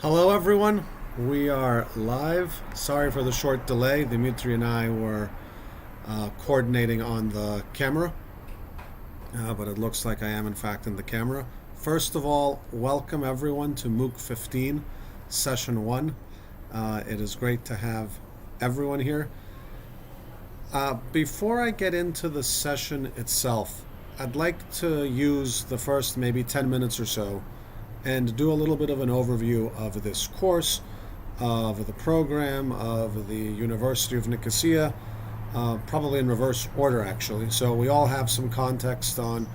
Hello everyone, we are live. Sorry for the short delay. Dimitri and I were coordinating on the camera, but it looks like I am in fact in the camera. First of all, welcome everyone to MOOC 15, Session 1. It is great to have everyone here. Before I get into the session itself, I'd like to use the first maybe 10 minutes or so and do a little bit of an overview of this course, of the program, of the University of Nicosia, probably in reverse order actually. So we all have some context on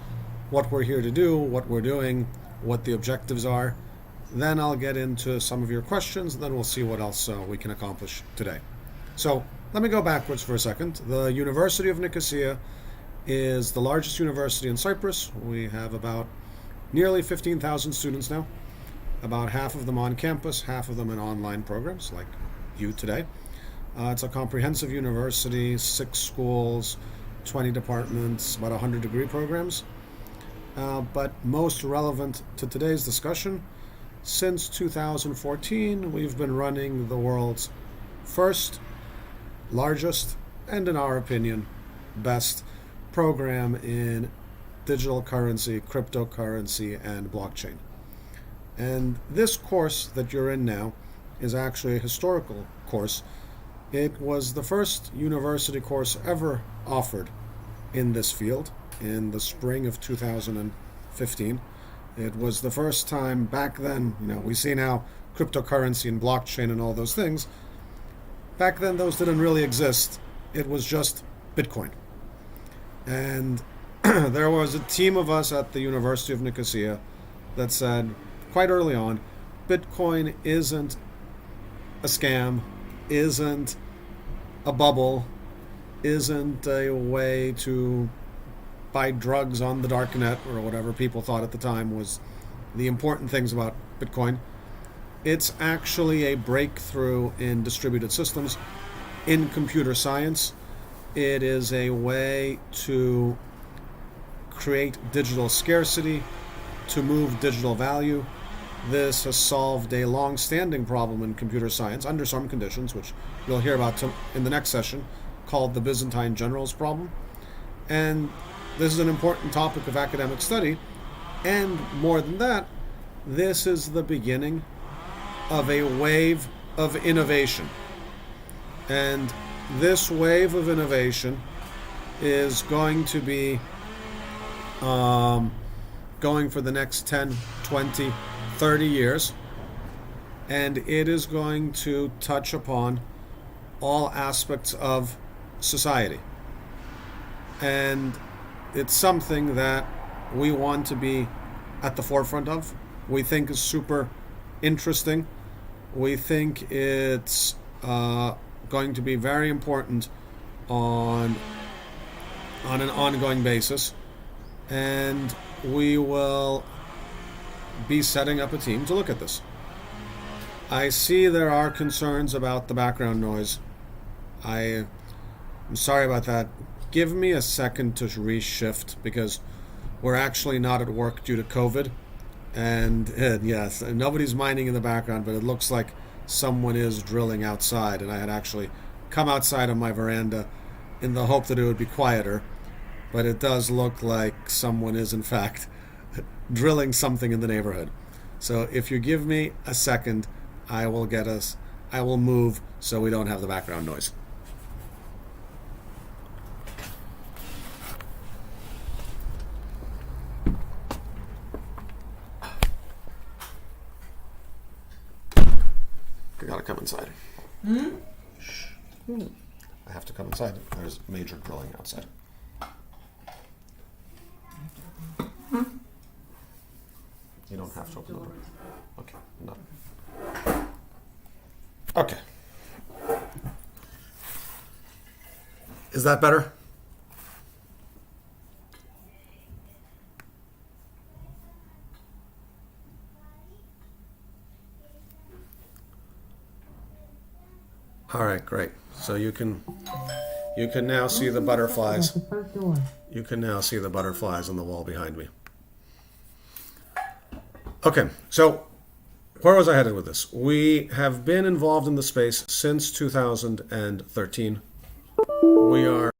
what we're here to do, what we're doing, what the objectives are. Then I'll get into some of your questions, and then we'll see what else we can accomplish today. So let me go backwards for a second. The University of Nicosia is the largest university in Cyprus. We have about nearly 15,000 students now, about half of them on campus, half of them in online programs like you today. It's a comprehensive university, 6 schools, 20 departments, about 100 degree programs. But most relevant to today's discussion, since 2014, we've been running the world's first, largest, and in our opinion, best program in digital currency, cryptocurrency, and blockchain. And this course that you're in now is actually a historical course. It was the first university course ever offered in this field in the spring of 2015. It was the first time back then, we see now cryptocurrency and blockchain and all those things. Back then, those didn't really exist. It was just Bitcoin. And there was a team of us at the University of Nicosia that said quite early on, Bitcoin isn't a scam, isn't a bubble, isn't a way to buy drugs on the dark net or whatever people thought at the time was the important things about Bitcoin. It's actually a breakthrough in distributed systems, in computer science. It is a way to create digital scarcity, to move digital value. This has solved a long-standing problem in computer science under some conditions, which you'll hear about in the next session, called the Byzantine generals problem. And this is an important topic of academic study. And more than that, this is the beginning of a wave of innovation. And this wave of innovation is going to be going for the next 10, 20, 30 years, and it is going to touch upon all aspects of society. And it's something that we want to be at the forefront of. We think is super interesting. We think it's going to be very important on an ongoing basis. And we will be setting up a team to look at this. I see there are concerns about the background noise. I'm sorry about that. Give me a second to reshift because we're actually not at work due to COVID. And yes, nobody's mining in the background, but it looks like someone is drilling outside. And I had actually come outside on my veranda in the hope that it would be quieter. But it does look like someone is, in fact, drilling something in the neighborhood. So if you give me a second, I will move so we don't have the background noise. I gotta come inside. Shh. I have to come inside. There's major drilling outside. You don't have to open the door. Okay, no. Okay. Is that better? All right, great. So you can now see the butterflies. You can now see the butterflies on the wall behind me. Okay, so where was I headed with this? We have been involved in the space since 2013. We are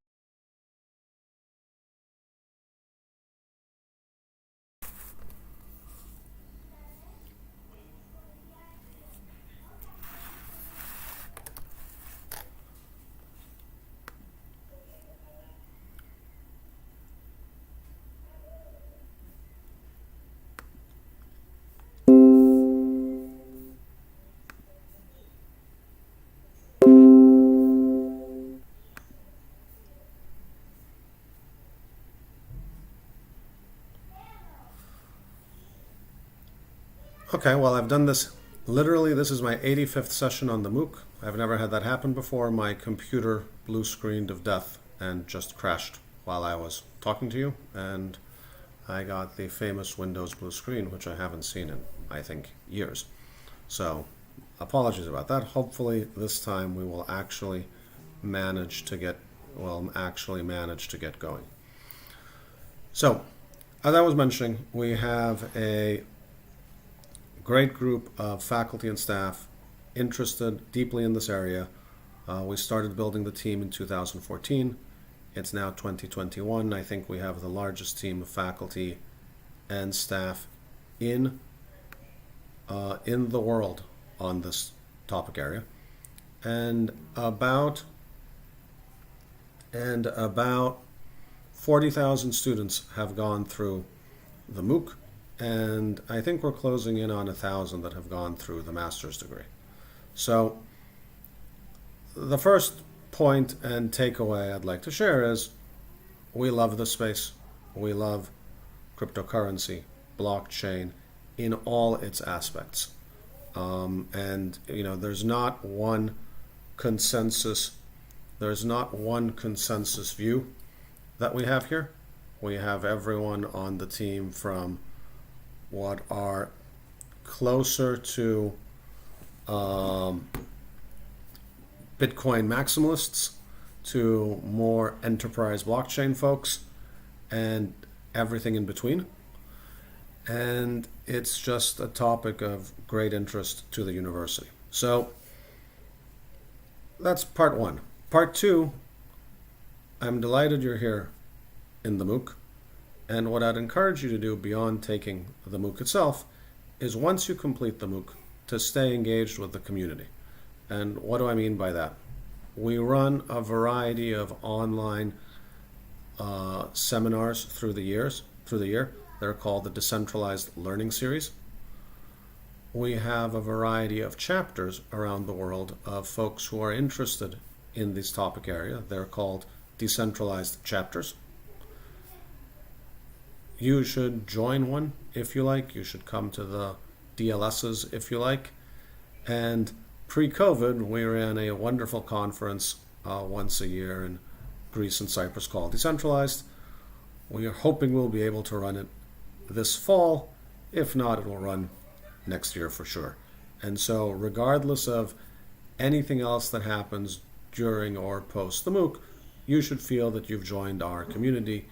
okay. Well, I've done this. Literally, this is my 85th session on the MOOC. I've never had that happen before. My computer blue screened of death and just crashed while I was talking to you, and I got the famous Windows blue screen, which I haven't seen in, I think, years. So, apologies about that. Hopefully, this time we will actually manage to get going. So, as I was mentioning, we have a great group of faculty and staff interested deeply in this area. We started building the team in 2014. It's now 2021. I think we have the largest team of faculty and staff in the world on this topic area, and about 40,000 students have gone through the MOOC, and I think we're closing in on 1,000 that have gone through the master's degree. So the first point and takeaway I'd like to share is we love this space. We love cryptocurrency, blockchain in all its aspects. And there's not one consensus view that we have here. We have everyone on the team from what are closer to Bitcoin maximalists to more enterprise blockchain folks and everything in between. And it's just a topic of great interest to the university. So that's part one. Part two, I'm delighted you're here in the MOOC. And what I'd encourage you to do beyond taking the MOOC itself is, once you complete the MOOC, to stay engaged with the community. And what do I mean by that? We run a variety of online seminars through the year. They're called the Decentralized Learning Series. We have a variety of chapters around the world of folks who are interested in this topic area. They're called Decentralized Chapters. You should join one if you like. You should come to the DLSs if you like. And pre-COVID, we ran a wonderful conference once a year in Greece and Cyprus called Decentralized. We are hoping we'll be able to run it this fall. If not, it will run next year for sure. And so regardless of anything else that happens during or post the MOOC, you should feel that you've joined our community.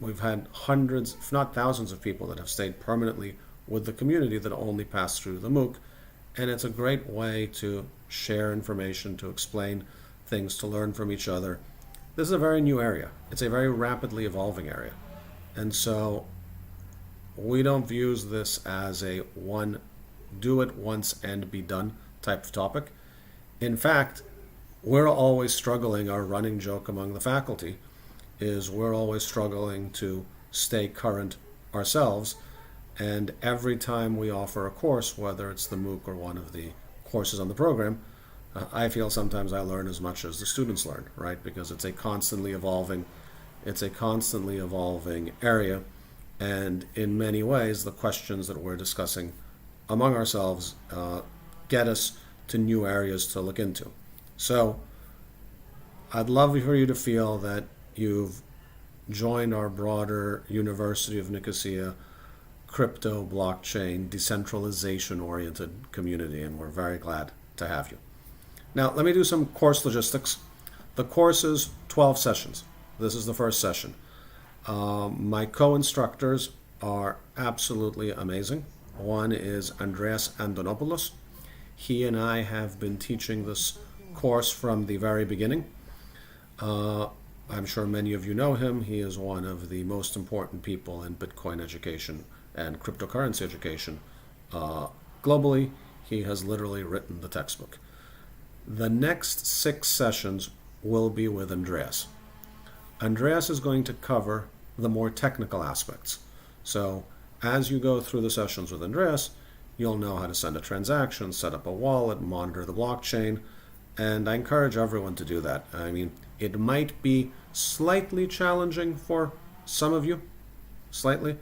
We've had hundreds, if not thousands, of people that have stayed permanently with the community that only pass through the MOOC. And it's a great way to share information, to explain things, to learn from each other. This is a very new area. It's a very rapidly evolving area. And so we don't view this as a one, do it once and be done type of topic. In fact, we're always struggling. Our running joke among the faculty is we're always struggling to stay current ourselves. And every time we offer a course, whether it's the MOOC or one of the courses on the program, I feel sometimes I learn as much as the students learn, right? Because it's a constantly evolving area. And in many ways, the questions that we're discussing among ourselves get us to new areas to look into. So I'd love for you to feel that you've joined our broader University of Nicosia crypto, blockchain, decentralization-oriented community, and we're very glad to have you. Now, let me do some course logistics. The course is 12 sessions. This is the first session. My co-instructors are absolutely amazing. One is Andreas Antonopoulos. He and I have been teaching this course from the very beginning. I'm sure many of you know him. He is one of the most important people in Bitcoin education and cryptocurrency education globally. He has literally written the textbook. The next 6 sessions will be with Andreas. Andreas is going to cover the more technical aspects. So as you go through the sessions with Andreas, you'll know how to send a transaction, set up a wallet, monitor the blockchain, and I encourage everyone to do that. I mean, it might be slightly challenging for some of you, slightly,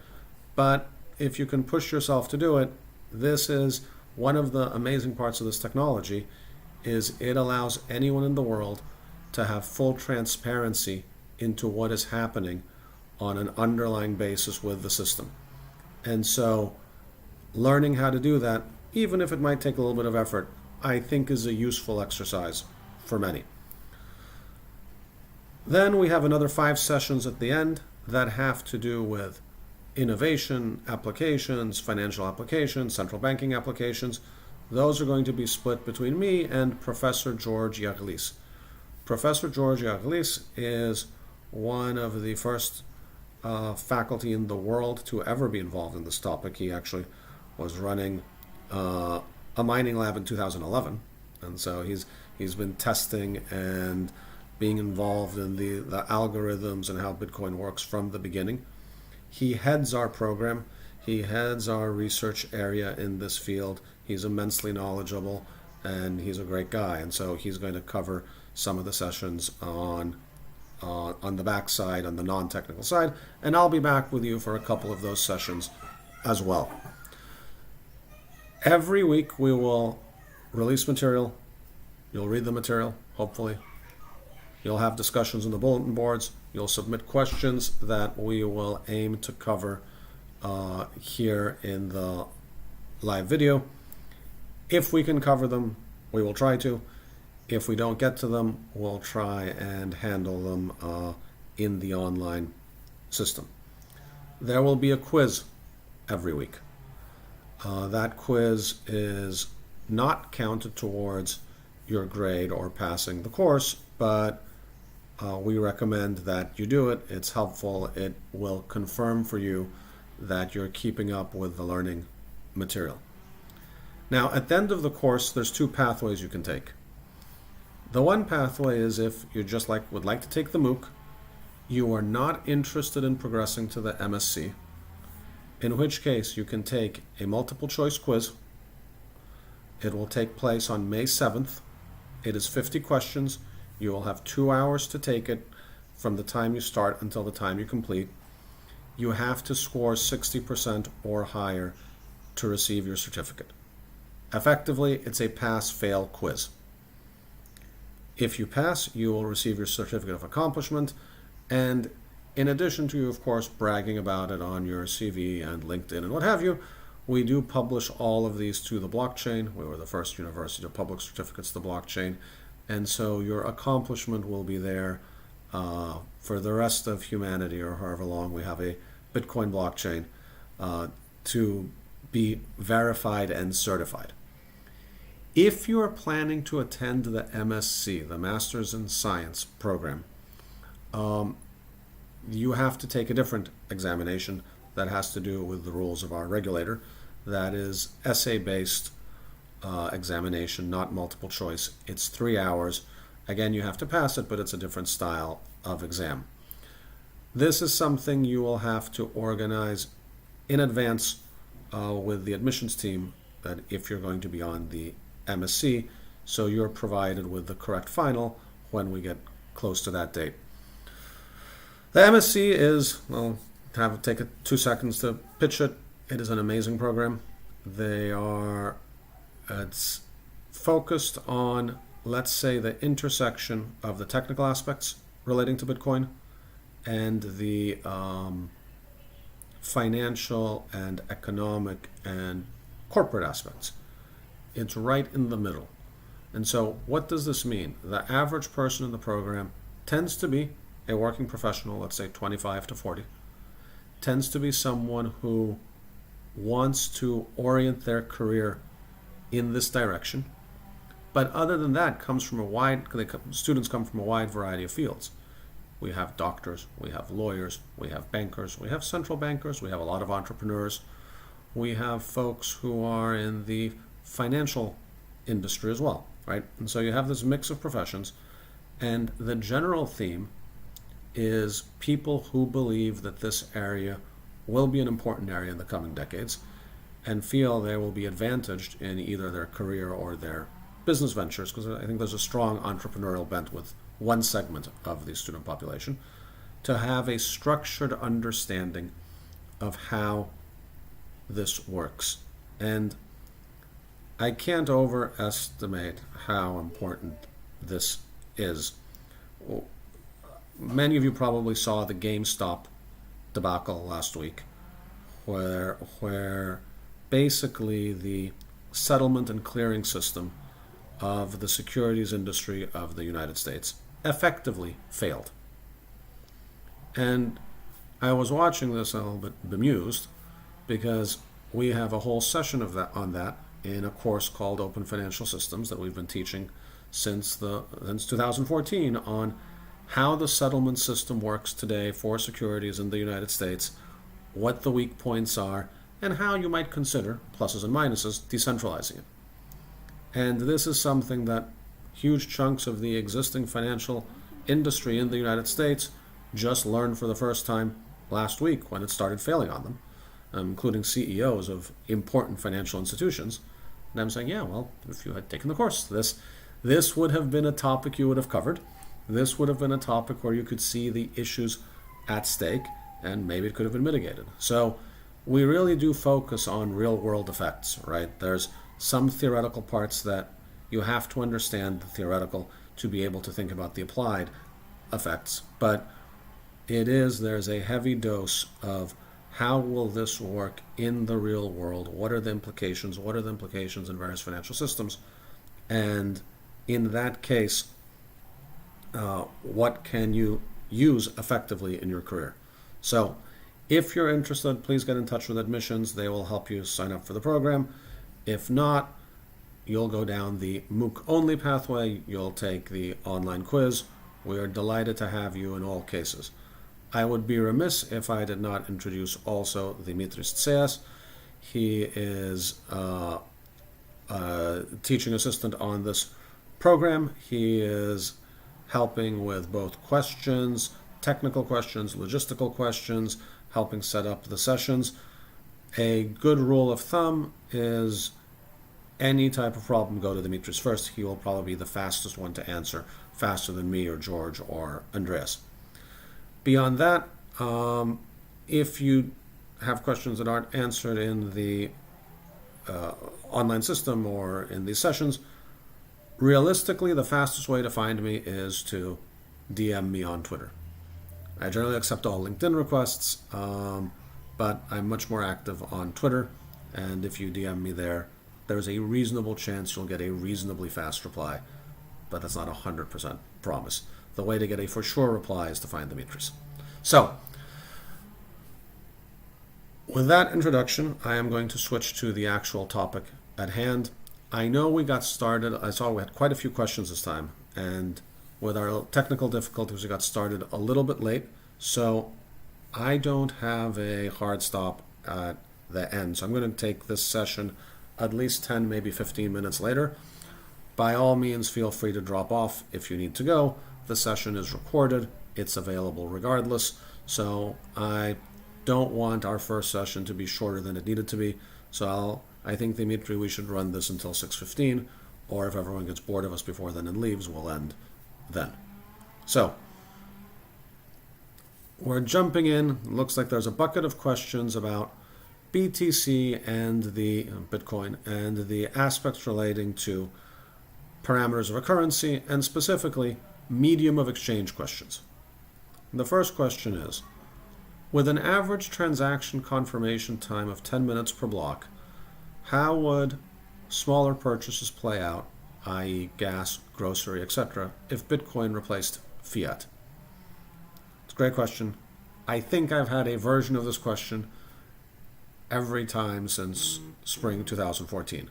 but if you can push yourself to do it, this is one of the amazing parts of this technology, is it allows anyone in the world to have full transparency into what is happening on an underlying basis with the system. And so learning how to do that, even if it might take a little bit of effort, I think is a useful exercise for many. Then we have another 5 sessions at the end that have to do with innovation applications, financial applications, central banking applications. Those are going to be split between me and Professor George Yarlis. Professor George Yarlis is one of the first faculty in the world to ever be involved in this topic. He actually was running a mining lab in 2011, and so he's been testing and being involved in the algorithms and how Bitcoin works from the beginning. He heads our program. He heads our research area in this field. He's immensely knowledgeable, and he's a great guy. And so he's going to cover some of the sessions on the back side, on the non-technical side, and I'll be back with you for a couple of those sessions as well. Every week we will release material. You'll read the material, hopefully. You'll have discussions on the bulletin boards. You'll submit questions that we will aim to cover here in the live video. If we can cover them, we will try to. If we don't get to them, we'll try and handle them in the online system. There will be a quiz every week. That quiz is not counted towards your grade or passing the course, but we recommend that you do it. It's helpful. It will confirm for you that you're keeping up with the learning material. Now, at the end of the course, there's 2 pathways you can take. The one pathway is if you just would like to take the MOOC, you are not interested in progressing to the MSc, in which case you can take a multiple choice quiz. It will take place on May 7th. It is 50 questions. You will have 2 hours to take it from the time you start until the time you complete. You have to score 60% or higher to receive your certificate. Effectively, it's a pass-fail quiz. If you pass, you will receive your certificate of accomplishment, and in addition to you, of course, bragging about it on your CV and LinkedIn and what have you, we do publish all of these to the blockchain. We were the first university to publish certificates to the blockchain, and so your accomplishment will be there for the rest of humanity, or however long we have a Bitcoin blockchain, to be verified and certified. If you are planning to attend the MSc, the Masters in Science program, you have to take a different examination that has to do with the rules of our regulator. That is essay-based examination, not multiple choice. It's 3 hours. Again, you have to pass it, but it's a different style of exam. This is something you will have to organize in advance with the admissions team, that if you're going to be on the MSc, so you're provided with the correct final when we get close to that date. The MSc is, well, take 2 seconds to pitch it. It is an amazing program. It's focused on, let's say, the intersection of the technical aspects relating to Bitcoin and the financial and economic and corporate aspects. It's right in the middle. And so what does this mean? The average person in the program tends to be a working professional, let's say 25 to 40, tends to be someone who wants to orient their career in this direction. But other than that, students come from a wide variety of fields. We have doctors, we have lawyers, we have bankers, we have central bankers, we have a lot of entrepreneurs, we have folks who are in the financial industry as well, right? And so you have this mix of professions, and the general theme is people who believe that this area will be an important area in the coming decades and feel they will be advantaged in either their career or their business ventures, because I think there's a strong entrepreneurial bent with one segment of the student population, to have a structured understanding of how this works. And I can't overestimate how important this is. Many of you probably saw the GameStop debacle last week, where basically the settlement and clearing system of the securities industry of the United States effectively failed. And I was watching this a little bit bemused, because we have a whole session on that in a course called Open Financial Systems that we've been teaching since 2014 on how the settlement system works today for securities in the United States, what the weak points are, and how you might consider, pluses and minuses, decentralizing it. And this is something that huge chunks of the existing financial industry in the United States just learned for the first time last week when it started failing on them, including CEOs of important financial institutions. And I'm saying, yeah, well, if you had taken the course, this would have been a topic you would have covered. This would have been a topic where you could see the issues at stake, and maybe it could have been mitigated. So we really do focus on real-world effects, right? There's some theoretical parts that you have to understand the theoretical to be able to think about the applied effects, but there's a heavy dose of how will this work in the real world? What are the implications? What are the implications in various financial systems? And in that case, what can you use effectively in your career? So if you're interested, please get in touch with admissions. They will help you sign up for the program. If not, you'll go down the MOOC only pathway. You'll take the online quiz. We are delighted to have you in all cases. I would be remiss if I did not introduce also Dimitris Tseas. He is a teaching assistant on this program. He is helping with both questions, technical questions, logistical questions, helping set up the sessions. A good rule of thumb is any type of problem, go to Dimitris first. He will probably be the fastest one to answer, faster than me or George or Andreas. Beyond that, if you have questions that aren't answered in the online system or in these sessions, realistically, the fastest way to find me is to DM me on Twitter. I generally accept all LinkedIn requests, but I'm much more active on Twitter, and if you DM me there, there's a reasonable chance you'll get a reasonably fast reply, but that's not a 100% promise. The way to get a for sure reply is to find Dimitris. So, with that introduction, I am going to switch to the actual topic at hand. I know we got started, I saw we had quite a few questions this time, and with our technical difficulties, we got started a little bit late, so I don't have a hard stop at the end. So I'm going to take this session at least 10, maybe 15 minutes later. By all means, feel free to drop off if you need to go. The session is recorded. It's available regardless. So I don't want our first session to be shorter than it needed to be. So I think, Dimitri, we should run this until 6:15, or if everyone gets bored of us before then and leaves, we'll end then. So we're jumping in. It looks like there's a bucket of questions about BTC and the Bitcoin and the aspects relating to parameters of a currency, and specifically medium of exchange questions. The first question is, with an average transaction confirmation time of 10 minutes per block, how would smaller purchases play out, i.e. gas, grocery, etc., if Bitcoin replaced fiat? It's a great question. I think I've had a version of this question every time since spring 2014.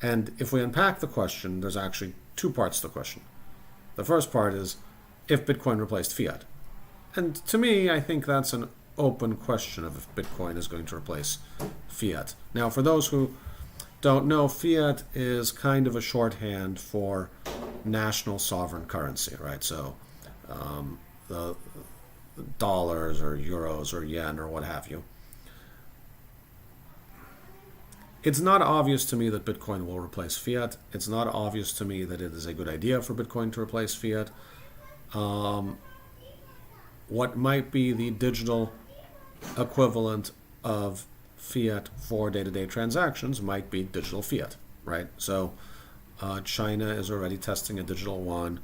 And if we unpack the question, there's actually two parts to the question. The first part is if Bitcoin replaced fiat. And to me, I think that's an open question of if Bitcoin is going to replace fiat. Now, for those who don't know, fiat is kind of a shorthand for national sovereign currency, right? So the dollars or euros or yen or what have you. It's not obvious to me that Bitcoin will replace fiat. It's not obvious to me that it is a good idea for Bitcoin to replace fiat. What might be the digital equivalent of fiat for day-to-day transactions might be digital fiat, right? So China is already testing a digital yuan.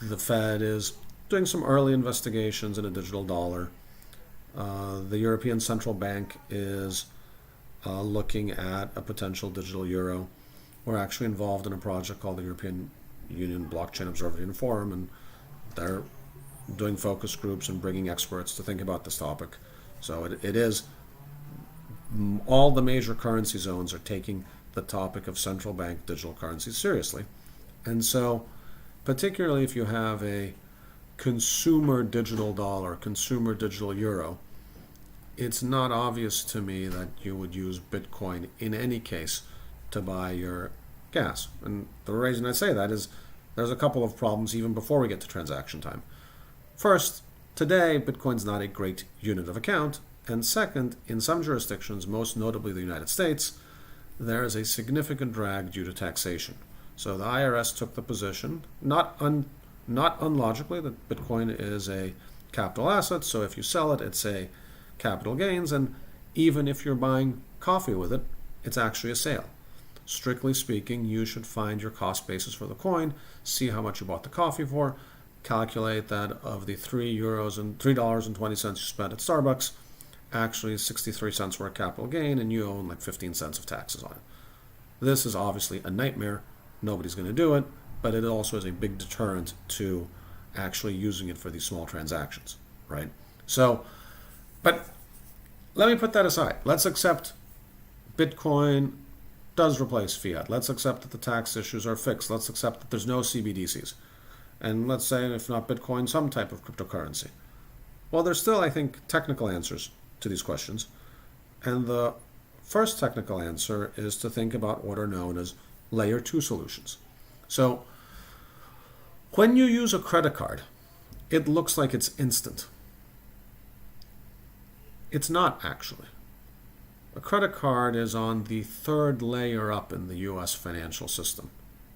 The Fed is doing some early investigations in a digital dollar. The European Central Bank is looking at a potential digital euro. We're actually involved in a project called the European Union Blockchain Observatory and Forum, and they're doing focus groups and bringing experts to think about this topic. So it is, all the major currency zones are taking the topic of central bank digital currencies seriously. And so, particularly if you have a consumer digital dollar, consumer digital euro, it's not obvious to me that you would use Bitcoin in any case to buy your gas. And the reason I say that is there's a couple of problems even before we get to transaction time. First, today, Bitcoin's not a great unit of account. And second, in some jurisdictions, most notably the United States, there is a significant drag due to taxation. So the IRS took the position, not unlogically, that Bitcoin is a capital asset. So if you sell it, it's a capital gains. And even if you're buying coffee with it, it's actually a sale. Strictly speaking, you should find your cost basis for the coin, see how much you bought the coffee for, calculate that of the $3.20 you spent at Starbucks, actually 63 cents were a capital gain, and you own like 15 cents of taxes on it. This is obviously a nightmare. Nobody's going to do it, but it also is a big deterrent to actually using it for these small transactions, right? So, but let me put that aside. Let's accept Bitcoin does replace fiat. Let's accept that the tax issues are fixed. Let's accept that there's no CBDCs. And let's say, if not Bitcoin, some type of cryptocurrency. Well, there's still, I think, technical answers to these questions. And the first technical answer is to think about what are known as layer 2 solutions. So when you use a credit card, it looks like it's instant. It's not actually. A credit card is on the third layer up in the US financial system.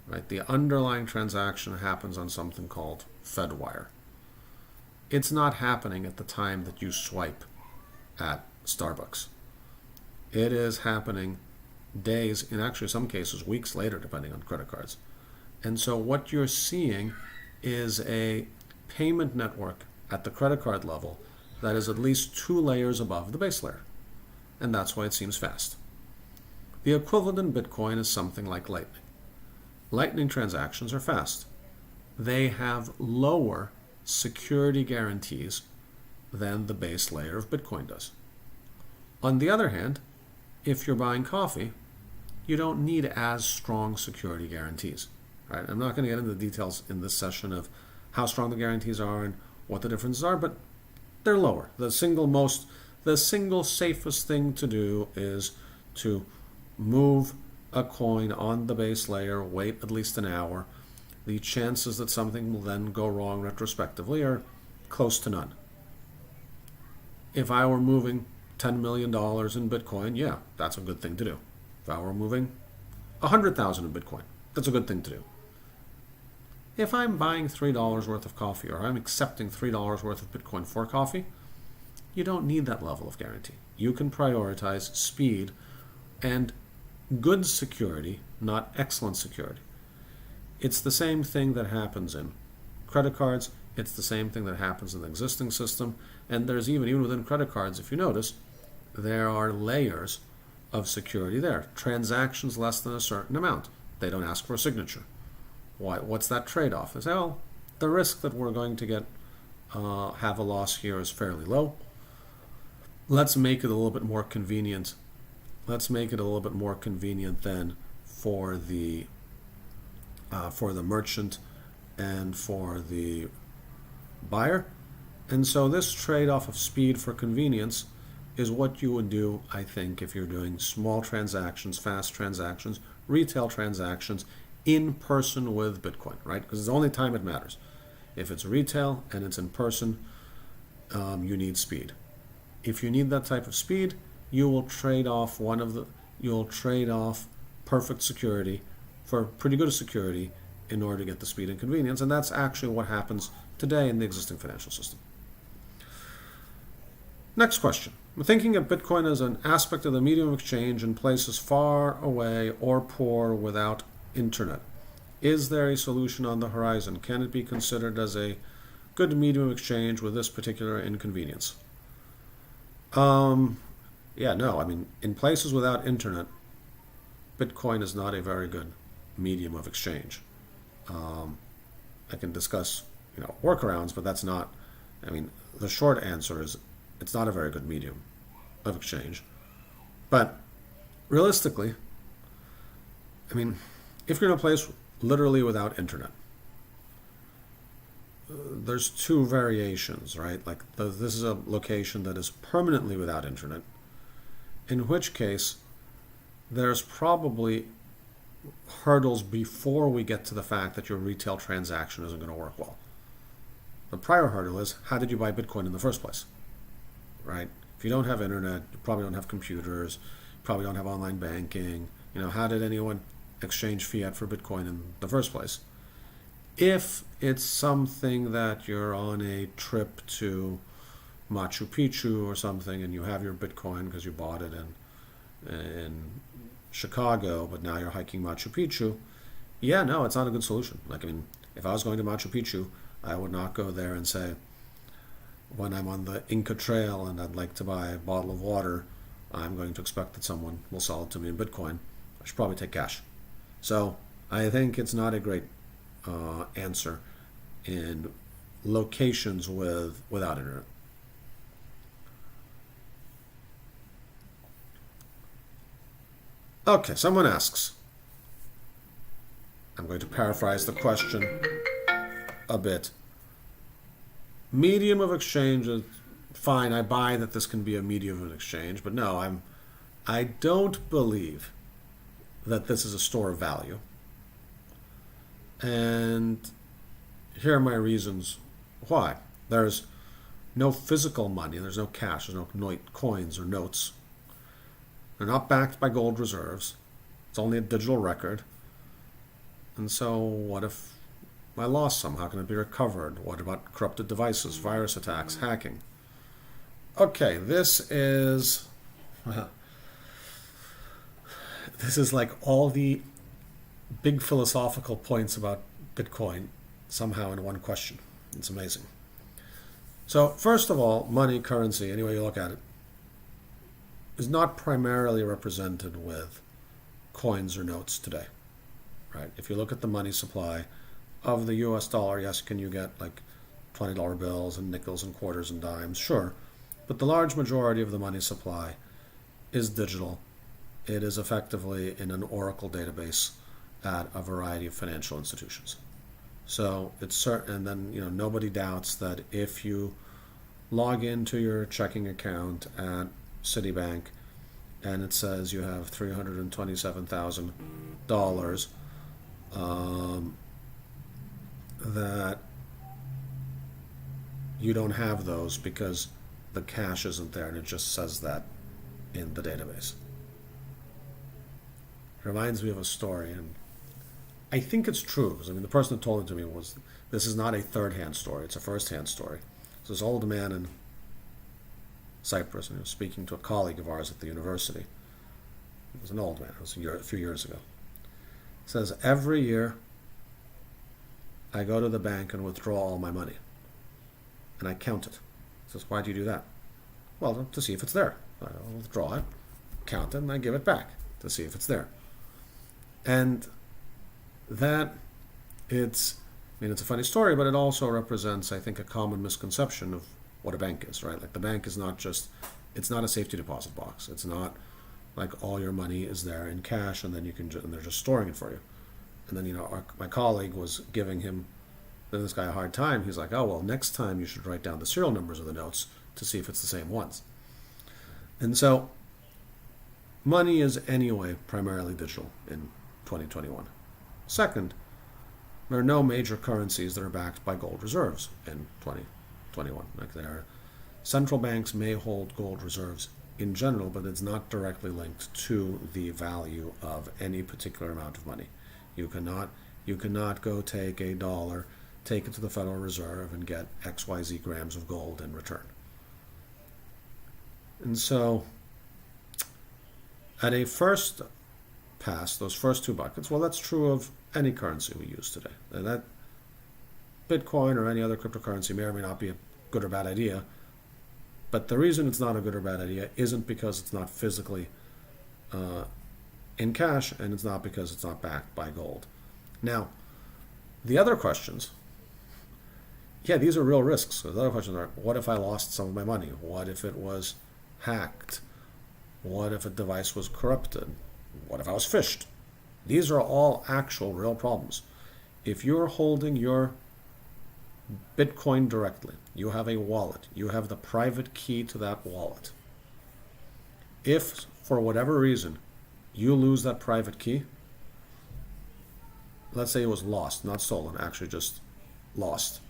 Right? The underlying transaction happens on something called FedWire. It's not happening at the time that you swipe at Starbucks. It is happening days, in actually some cases weeks later, depending on credit cards. And so what you're seeing is a payment network at the credit card level that is at least 2 layers above the base layer. And that's why it seems fast. The equivalent in Bitcoin is something like Lightning. Lightning transactions are fast. They have lower security guarantees than the base layer of Bitcoin does. On the other hand, if you're buying coffee, you don't need as strong security guarantees. Right? I'm not going to get into the details in this session of how strong the guarantees are and what the differences are, but they're lower. The single safest thing to do is to move a coin on the base layer, wait at least an hour. The chances that something will then go wrong retrospectively are close to none. If I were moving $10 million in Bitcoin, yeah, that's a good thing to do. If I were moving $100,000 in Bitcoin, that's a good thing to do. If I'm buying $3 worth of coffee, or I'm accepting $3 worth of Bitcoin for coffee, you don't need that level of guarantee. You can prioritize speed and good security, not excellent security. It's the same thing that happens in credit cards. It's the same thing that happens in the existing system. And there's even within credit cards, if you notice, there are layers of security there. Transactions less than a certain amount. They don't ask for a signature. Why? What's that trade-off? They say, well, the risk that we're going to have a loss here is fairly low. let's make it a little bit more convenient. Let's make it a little bit more convenient then for the merchant and for the buyer. And so this trade-off of speed for convenience is what you would do, I think, if you're doing small transactions, fast transactions, retail transactions, in person with Bitcoin, right? Because it's the only time it matters. If it's retail and it's in person, you need speed. If you need that type of speed, you will trade off perfect security for pretty good security in order to get the speed and convenience, and that's actually what happens today in the existing financial system. Next question. We're thinking of Bitcoin as an aspect of the medium of exchange in places far away or poor without internet. Is there a solution on the horizon? Can it be considered as a good medium of exchange with this particular inconvenience? No. I mean, in places without internet, Bitcoin is not a very good medium of exchange. I can discuss, workarounds, but that's not. I mean, the short answer is it's not a very good medium of exchange. But realistically, I mean, if you're in a place literally without internet, there's two variations, right? Like this is a location that is permanently without internet, in which case there's probably hurdles before we get to the fact that your retail transaction isn't going to work well. The prior hurdle is, how did you buy Bitcoin in the first place, right? If you don't have internet, you probably don't have computers, you probably don't have online banking. How did anyone exchange fiat for Bitcoin in the first place? If it's something that you're on a trip to Machu Picchu or something and you have your Bitcoin because you bought it in Chicago, but now you're hiking Machu Picchu, it's not a good solution. If I was going to Machu Picchu, I would not go there and say, when I'm on the Inca Trail and I'd like to buy a bottle of water, I'm going to expect that someone will sell it to me in Bitcoin. I should probably take cash. So I think it's not a great answer in locations without internet. Okay, someone asks. I'm going to paraphrase the question a bit. Medium of exchange is fine. I buy that this can be a medium of exchange, but no, I don't believe that this is a store of value. And here are my reasons why. There's no physical money. There's no cash. There's no coins or notes. They're not backed by gold reserves. It's only a digital record. And so what if I lost some? How can it be recovered? What about corrupted devices, virus attacks, hacking? Okay, this is like all the big philosophical points about Bitcoin somehow in one question. It's amazing. So first of all, money, currency, any way you look at it, is not primarily represented with coins or notes today, right? If you look at the money supply of the US dollar, yes, can you get like $20 bills and nickels and quarters and dimes? Sure. But the large majority of the money supply is digital. It is effectively in an Oracle database at a variety of financial institutions. So it's certain, and then nobody doubts that if you log into your checking account at Citibank and it says you have $327,000, that you don't have those because the cash isn't there, and it just says that in the database. It reminds me of a story, and I think it's true, because the person that told it to me was, this is not a third-hand story, it's a first-hand story. So this old man in Cyprus, and he was speaking to a colleague of ours at the university. He was an old man, it was a few years ago. He says, every year I go to the bank and withdraw all my money, and I count it. He says, why do you do that? Well, to see if it's there. I'll withdraw it, count it, and I give it back to see if it's there. And that, it's a funny story, but it also represents, I think, a common misconception of what a bank is, right? Like the bank is not just It's not a safety deposit box. It's not like all your money is there in cash and then and they're just storing it for you. And then, my colleague was giving this guy a hard time. He's like, oh, well, next time you should write down the serial numbers of the notes to see if it's the same ones. And so money is anyway primarily digital in 2021. Second, there are no major currencies that are backed by gold reserves in 2021. Like, central banks may hold gold reserves in general, but it's not directly linked to the value of any particular amount of money. You cannot go take a dollar, take it to the Federal Reserve, and get XYZ grams of gold in return. And so, at a first pass, those first two buckets, well, that's true of any currency we use today. And that Bitcoin or any other cryptocurrency may or may not be a good or bad idea, but the reason it's not a good or bad idea isn't because it's not physically in cash, and it's not because it's not backed by gold. Now, the other questions, these are real risks. So the other questions are, what if I lost some of my money? What if it was hacked? What if a device was corrupted? What if I was phished? These are all actual real problems. If you're holding your Bitcoin directly, you have a wallet, you have the private key to that wallet. If, for whatever reason, you lose that private key, let's say it was lost, not stolen, actually just lost.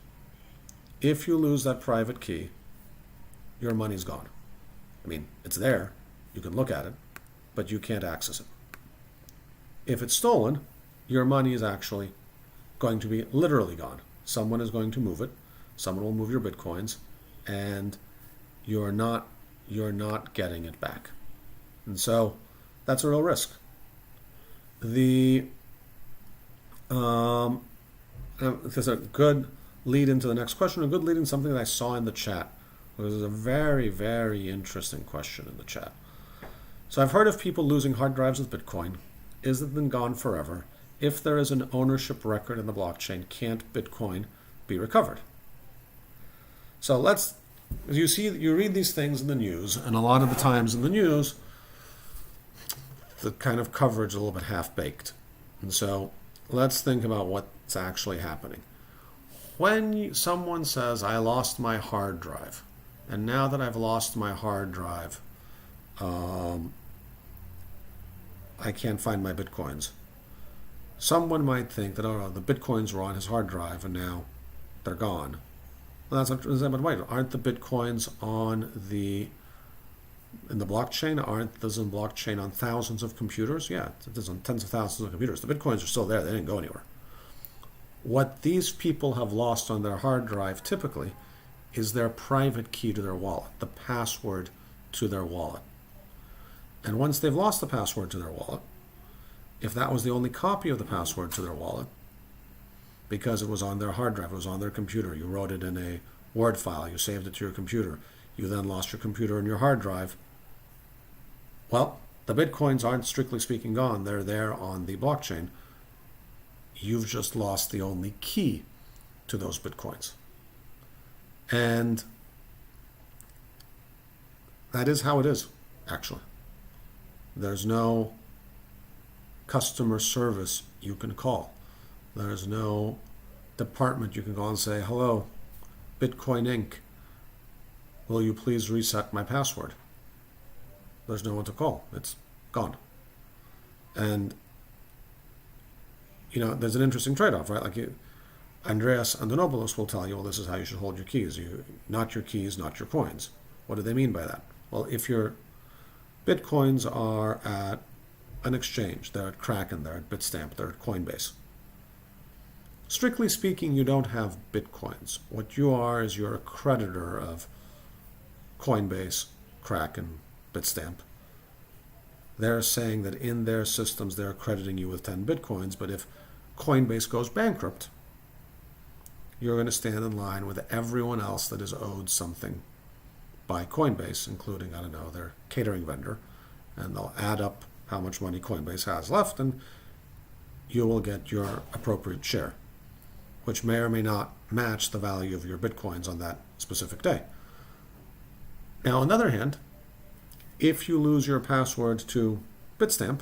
If you lose that private key, your money's gone. I mean, it's there, you can look at it, but you can't access it. If it's stolen, your money is actually going to be literally gone. Someone is going to move it, someone will move your Bitcoins, and you're not getting it back. And so that's a real risk. There's a good lead into the next question, a good lead into something that I saw in the chat. Because there's a very, very interesting question in the chat. So I've heard of people losing hard drives with Bitcoin. Is it then gone forever? If there is an ownership record in the blockchain, can't Bitcoin be recovered? So you read these things in the news, and a lot of the times in the news, the kind of coverage is a little bit half-baked. And so let's think about what's actually happening. When someone says, I lost my hard drive, and now that I've lost my hard drive, I can't find my Bitcoins. Someone might think that, the Bitcoins were on his hard drive and now they're gone. Well, that's not, but wait, aren't the Bitcoins in the blockchain? Aren't those in blockchain on thousands of computers? Yeah, it's on tens of thousands of computers. The Bitcoins are still there. They didn't go anywhere. What these people have lost on their hard drive typically is their private key to their wallet, the password to their wallet. And once they've lost the password to their wallet, if that was the only copy of the password to their wallet, because it was on their hard drive, it was on their computer, you wrote it in a Word file, you saved it to your computer, you then lost your computer and your hard drive, well, the Bitcoins aren't strictly speaking gone. They're there on the blockchain. You've just lost the only key to those Bitcoins. And that is how it is, actually. There's no customer service you can call. There's no department you can call and say, hello, Bitcoin Inc., will you please reset my password? There's no one to call. It's gone. And, there's an interesting trade-off, right? Like Andreas Antonopoulos will tell you, well, this is how you should hold your keys. Not your keys, not your coins. What do they mean by that? Well, if your Bitcoins are at an exchange, they're at Kraken, they're at Bitstamp, they're at Coinbase. Strictly speaking, you don't have Bitcoins. What you are is you're a creditor of Coinbase, Kraken, Bitstamp. They're saying that in their systems they're crediting you with 10 Bitcoins, but if Coinbase goes bankrupt, you're going to stand in line with everyone else that is owed something by Coinbase, including, their catering vendor, and they'll add up how much money Coinbase has left, and you will get your appropriate share, which may or may not match the value of your Bitcoins on that specific day. Now, on the other hand, If you lose your password to Bitstamp,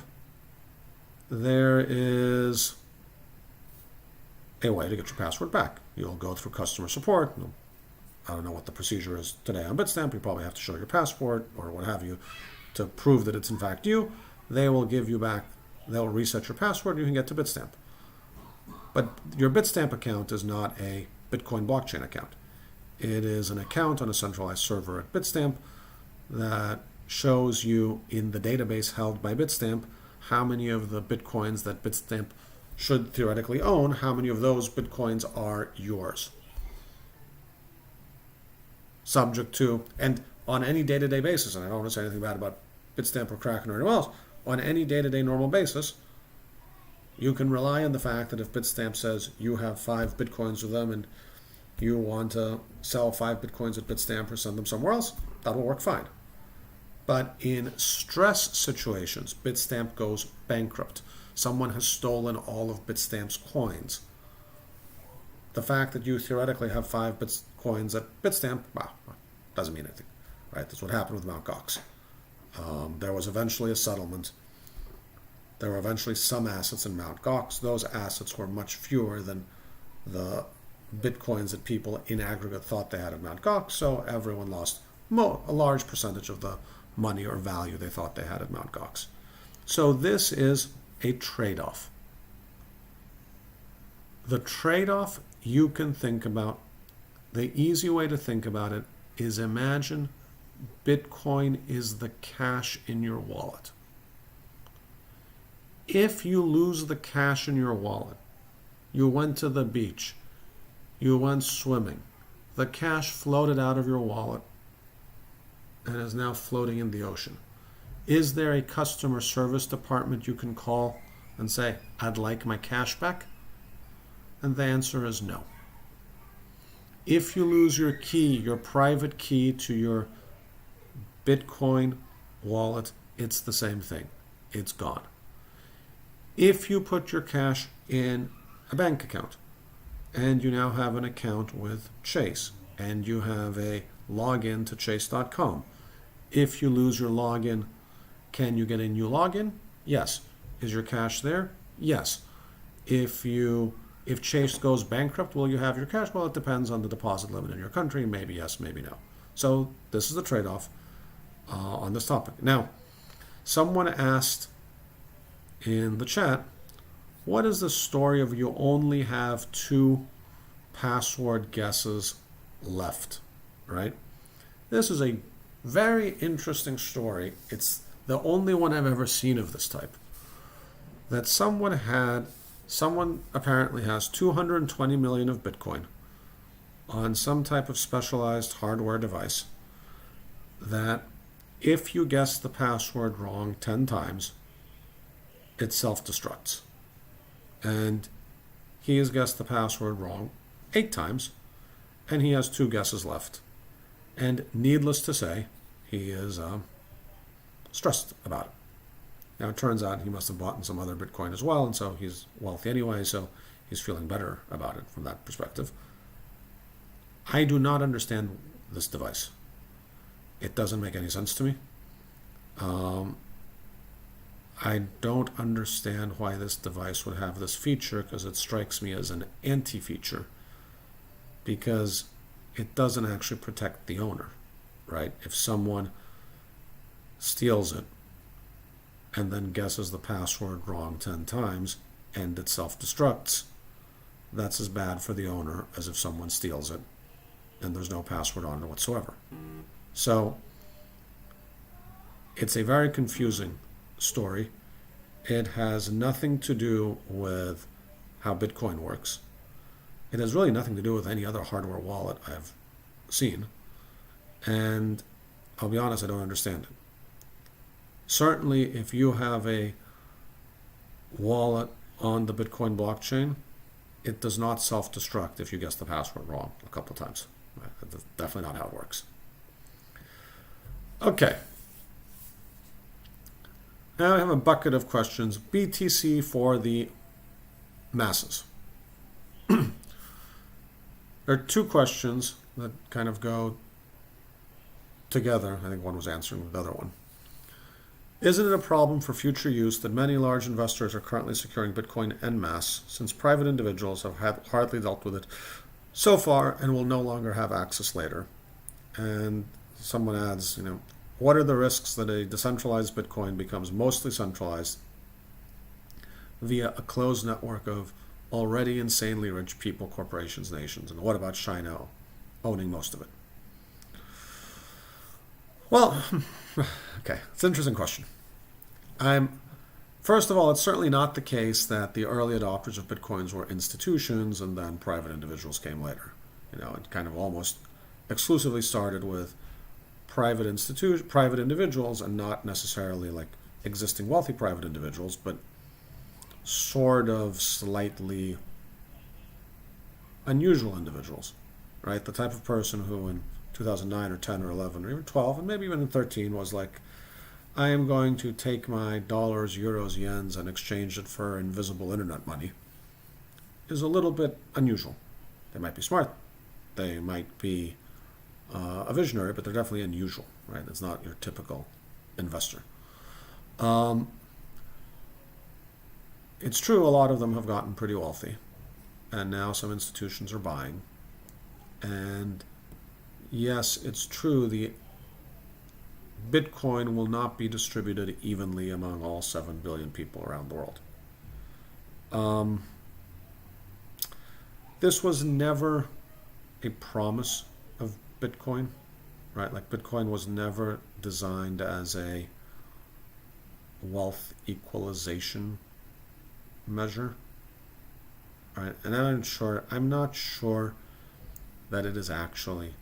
there is a way to get your password back. You'll go through customer support. I don't know what the procedure is today on Bitstamp. You probably have to show your passport or what have you to prove that it's in fact you. They will give you back, they'll reset your password, and you can get to Bitstamp. But your Bitstamp account is not a Bitcoin blockchain account. It is an account on a centralized server at Bitstamp that shows you in the database held by Bitstamp how many of the Bitcoins that Bitstamp should theoretically own, how many of those Bitcoins are yours. Subject to, and on any day-to-day basis, and I don't want to say anything bad about Bitstamp or Kraken or anyone else, on any day-to-day normal basis, you can rely on the fact that if Bitstamp says you have 5 Bitcoins with them and you want to sell 5 Bitcoins at Bitstamp or send them somewhere else, that will work fine. But in stress situations, Bitstamp goes bankrupt. Someone has stolen all of Bitstamp's coins. The fact that you theoretically have 5 Bitcoins at Bitstamp, well, doesn't mean anything, right? That's what happened with Mt. Gox. There was eventually a settlement. There were eventually some assets in Mt. Gox. Those assets were much fewer than the Bitcoins that people in aggregate thought they had at Mt. Gox, so everyone lost a large percentage of the money or value they thought they had at Mt. Gox. So this is a trade-off. The trade-off you can think about, the easy way to think about it is imagine Bitcoin is the cash in your wallet. If you lose the cash in your wallet, you went to the beach, you went swimming, the cash floated out of your wallet and is now floating in the ocean. Is there a customer service department you can call and say, I'd like my cash back? And the answer is no. If you lose your key, your private key to your Bitcoin wallet, it's the same thing. It's gone. If you put your cash in a bank account and you now have an account with Chase and you have a login to chase.com, if you lose your login, can you get a new login? Yes. Is your cash there? Yes. If Chase goes bankrupt, will you have your cash? Well, it depends on the deposit limit in your country. Maybe yes, maybe no. So this is the trade-off on this topic. Now, someone asked in the chat, what is the story of you only have 2 password guesses left, right? This is a very interesting story. It's the only one I've ever seen of this type. That someone apparently has 220 million of Bitcoin on some type of specialized hardware device that if you guess the password wrong 10 times, it self-destructs. And he has guessed the password wrong 8 times, and he has 2 guesses left. And needless to say, he is stressed about it. Now, it turns out he must have bought in some other Bitcoin as well, and so he's wealthy anyway, so he's feeling better about it from that perspective. I do not understand this device. It doesn't make any sense to me. I don't understand why this device would have this feature, because it strikes me as an anti-feature, because it doesn't actually protect the owner, right? If someone steals it and then guesses the password wrong 10 times and it self-destructs, that's as bad for the owner as if someone steals it and there's no password on it whatsoever. So it's a very confusing story. It has nothing to do with how Bitcoin works. It has really nothing to do with any other hardware wallet I've seen. And I'll be honest, I don't understand it. Certainly, if you have a wallet on the Bitcoin blockchain, it does not self-destruct if you guess the password wrong a couple of times. Right? That's definitely not how it works. Okay. Now I have a bucket of questions. BTC for the masses. There are 2 questions that kind of go together. I think one was answering the other one. Isn't it a problem for future use that many large investors are currently securing Bitcoin en masse, since private individuals have hardly dealt with it so far and will no longer have access later? And someone adds, what are the risks that a decentralized Bitcoin becomes mostly centralized via a closed network of already insanely rich people, corporations, nations? And what about China owning most of it? Well, okay, it's an interesting question. First of all, it's certainly not the case that the early adopters of Bitcoins were institutions and then private individuals came later. It kind of almost exclusively started with private individuals, and not necessarily like existing wealthy private individuals, but sort of slightly unusual individuals, right? The type of person who in 2009 or 10 or 11 or even 12 and maybe even in 13 was like, I am going to take my dollars, euros, yens and exchange it for invisible internet money, is a little bit unusual. They might be smart, they might be a visionary, but they're definitely unusual, right? It's not your typical investor. It's true, a lot of them have gotten pretty wealthy, and now some institutions are buying. And yes, it's true, the Bitcoin will not be distributed evenly among all 7 billion people around the world. This was never a promise of Bitcoin, right? Like Bitcoin was never designed as a wealth equalization measure, right? And I'm not sure that it is actually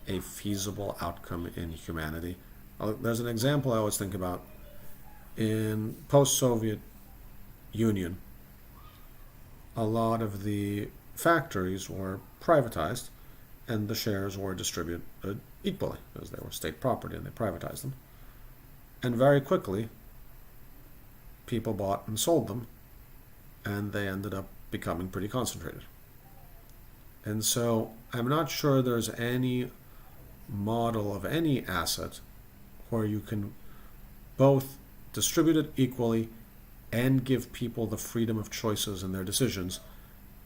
a feasible outcome in humanity. There's an example I always think about. In post-Soviet Union, a lot of the factories were privatized and the shares were distributed equally because they were state property and they privatized them. And very quickly, people bought and sold them, and they ended up becoming pretty concentrated. And so I'm not sure there's any model of any asset where you can both distribute it equally and give people the freedom of choices in their decisions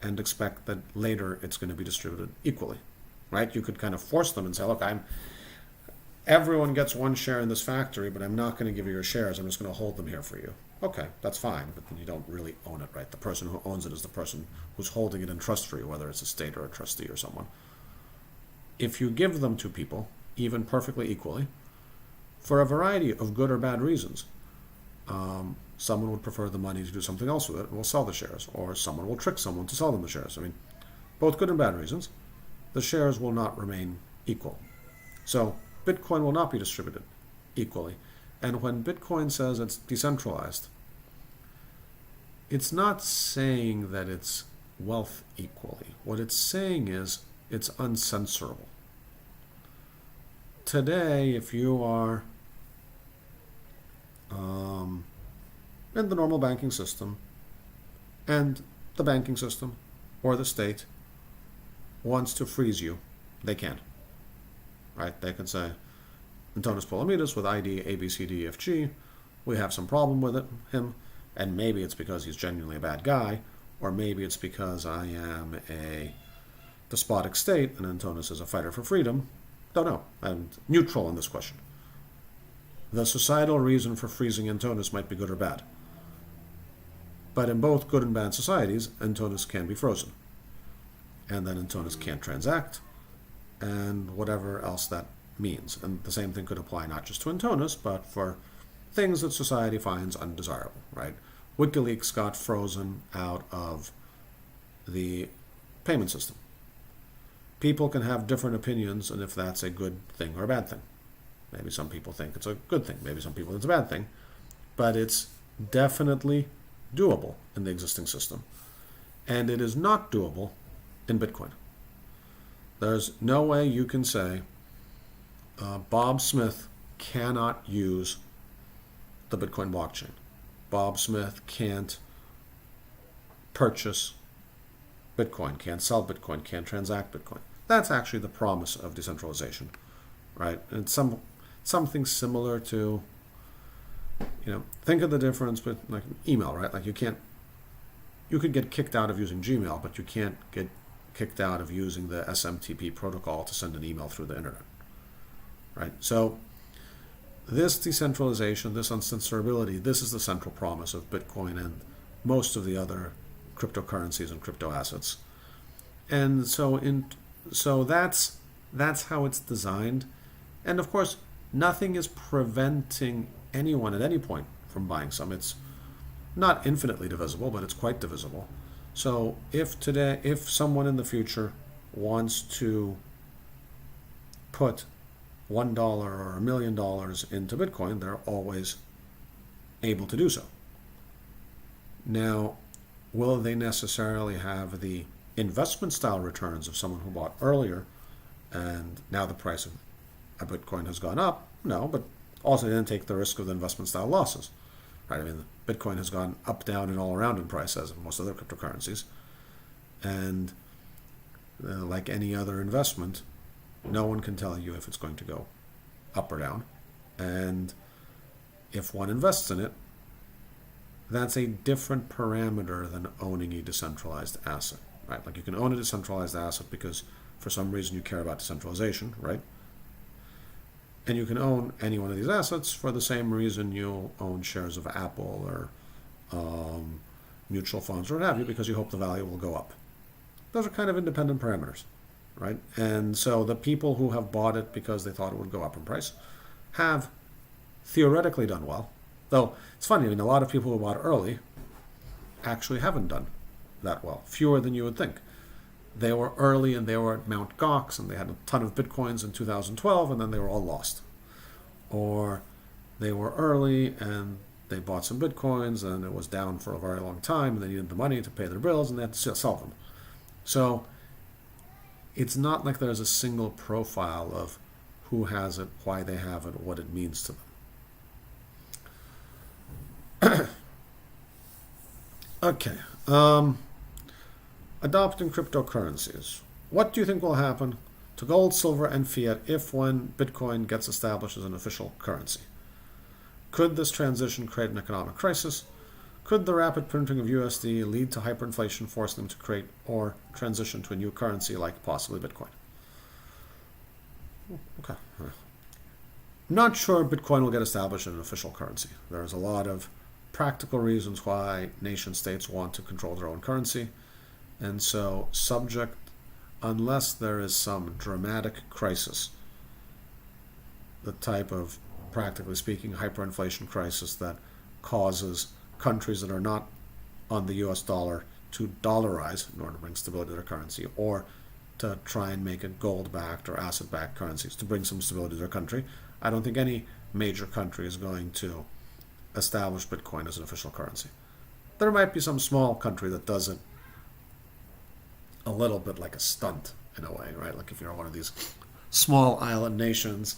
and expect that later it's going to be distributed equally, right? You could kind of force them and say, look, everyone gets one share in this factory, but I'm not going to give you your shares. I'm just going to hold them here for you. Okay, that's fine, but then you don't really own it, right? The person who owns it is the person who's holding it in trust for you, whether it's a state or a trustee or someone. If you give them to people, even perfectly equally, for a variety of good or bad reasons, someone would prefer the money to do something else with it and will sell the shares, or someone will trick someone to sell them the shares. I mean, both good and bad reasons, the shares will not remain equal. So Bitcoin will not be distributed equally. And when Bitcoin says it's decentralized, it's not saying that it's wealth equally. What it's saying is it's uncensorable. Today, if you are in the normal banking system, and the banking system or the state wants to freeze you, they can. Right? They can say, Antonis Polemitis with ID ABCDEFG, we have some problem with him, and maybe it's because he's genuinely a bad guy, or maybe it's because I am a despotic state and Antonis is a fighter for freedom. Don't know. I'm neutral on this question. The societal reason for freezing Antonis might be good or bad. But in both good and bad societies, Antonis can be frozen. And then Antonis can't transact, and whatever else that means. And the same thing could apply not just to Antonis, but for things that society finds undesirable, right? WikiLeaks got frozen out of the payment system. People can have different opinions on if that's a good thing or a bad thing. Maybe some people think it's a good thing. Maybe some people think it's a bad thing. But it's definitely doable in the existing system. And it is not doable in Bitcoin. There's no way you can say Bob Smith cannot use the Bitcoin blockchain. Bob Smith can't purchase Bitcoin, can't sell Bitcoin, can't transact Bitcoin. That's actually the promise of decentralization, right? And something similar to think of the difference with like email, right? Like you could get kicked out of using Gmail, but you can't get kicked out of using the SMTP protocol to send an email through the internet, right? So this decentralization, this uncensorability, this is the central promise of Bitcoin and most of the other cryptocurrencies and crypto assets. And so that's how it's designed. And of course, nothing is preventing anyone at any point from buying some. It's not infinitely divisible, but it's quite divisible. So if someone in the future wants to put $1 or $1 million into Bitcoin, they're always able to do so. Now, will they necessarily have the investment style returns of someone who bought earlier and now the price of a Bitcoin has gone up? No, but also they didn't take the risk of the investment style losses, right? I mean, Bitcoin has gone up, down, and all around in price, as most other cryptocurrencies. And like any other investment, no one can tell you if it's going to go up or down. And if one invests in it, that's a different parameter than owning a decentralized asset, right? Like you can own a decentralized asset because for some reason you care about decentralization, right? And you can own any one of these assets for the same reason you'll own shares of Apple or mutual funds or what have you, because you hope the value will go up. Those are kind of independent parameters, right? And so the people who have bought it because they thought it would go up in price have theoretically done well. Though it's funny, I mean, a lot of people who bought early actually haven't done that well, fewer than you would think. They were early and they were at Mt. Gox and they had a ton of Bitcoins in 2012 and then they were all lost. Or they were early and they bought some Bitcoins and it was down for a very long time and they needed the money to pay their bills and they had to sell them. So it's not like there's a single profile of who has it, why they have it, what it means to them. Okay. Adopting cryptocurrencies. What do you think will happen to gold, silver, and fiat if when Bitcoin gets established as an official currency? Could this transition create an economic crisis? Could the rapid printing of USD lead to hyperinflation, forcing them to create or transition to a new currency like possibly Bitcoin? Okay. I'm not sure Bitcoin will get established as an official currency. There's a lot of practical reasons why nation states want to control their own currency. And so unless there is some dramatic crisis, the type of, practically speaking, hyperinflation crisis that causes countries that are not on the US dollar to dollarize in order to bring stability to their currency, or to try and make it gold-backed or asset-backed currencies to bring some stability to their country, I don't think any major country is going to establish Bitcoin as an official currency. There might be some small country that does it a little bit like a stunt in a way, right? Like if you're one of these small island nations,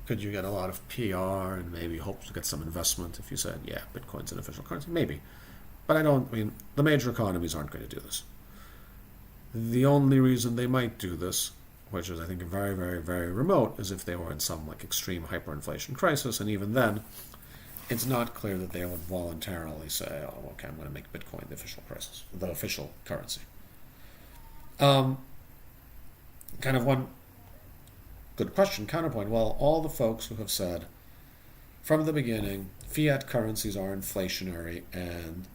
could you get a lot of PR and maybe hope to get some investment if you said, yeah, Bitcoin's an official currency? Maybe. But the major economies aren't going to do this. The only reason they might do this, which is I think very, very, very remote, is if they were in some like extreme hyperinflation crisis, and even then, it's not clear that they would voluntarily say, oh, okay, I'm going to make Bitcoin the official currency. Kind of one good question, counterpoint. Well, all the folks who have said from the beginning, fiat currencies are inflationary, and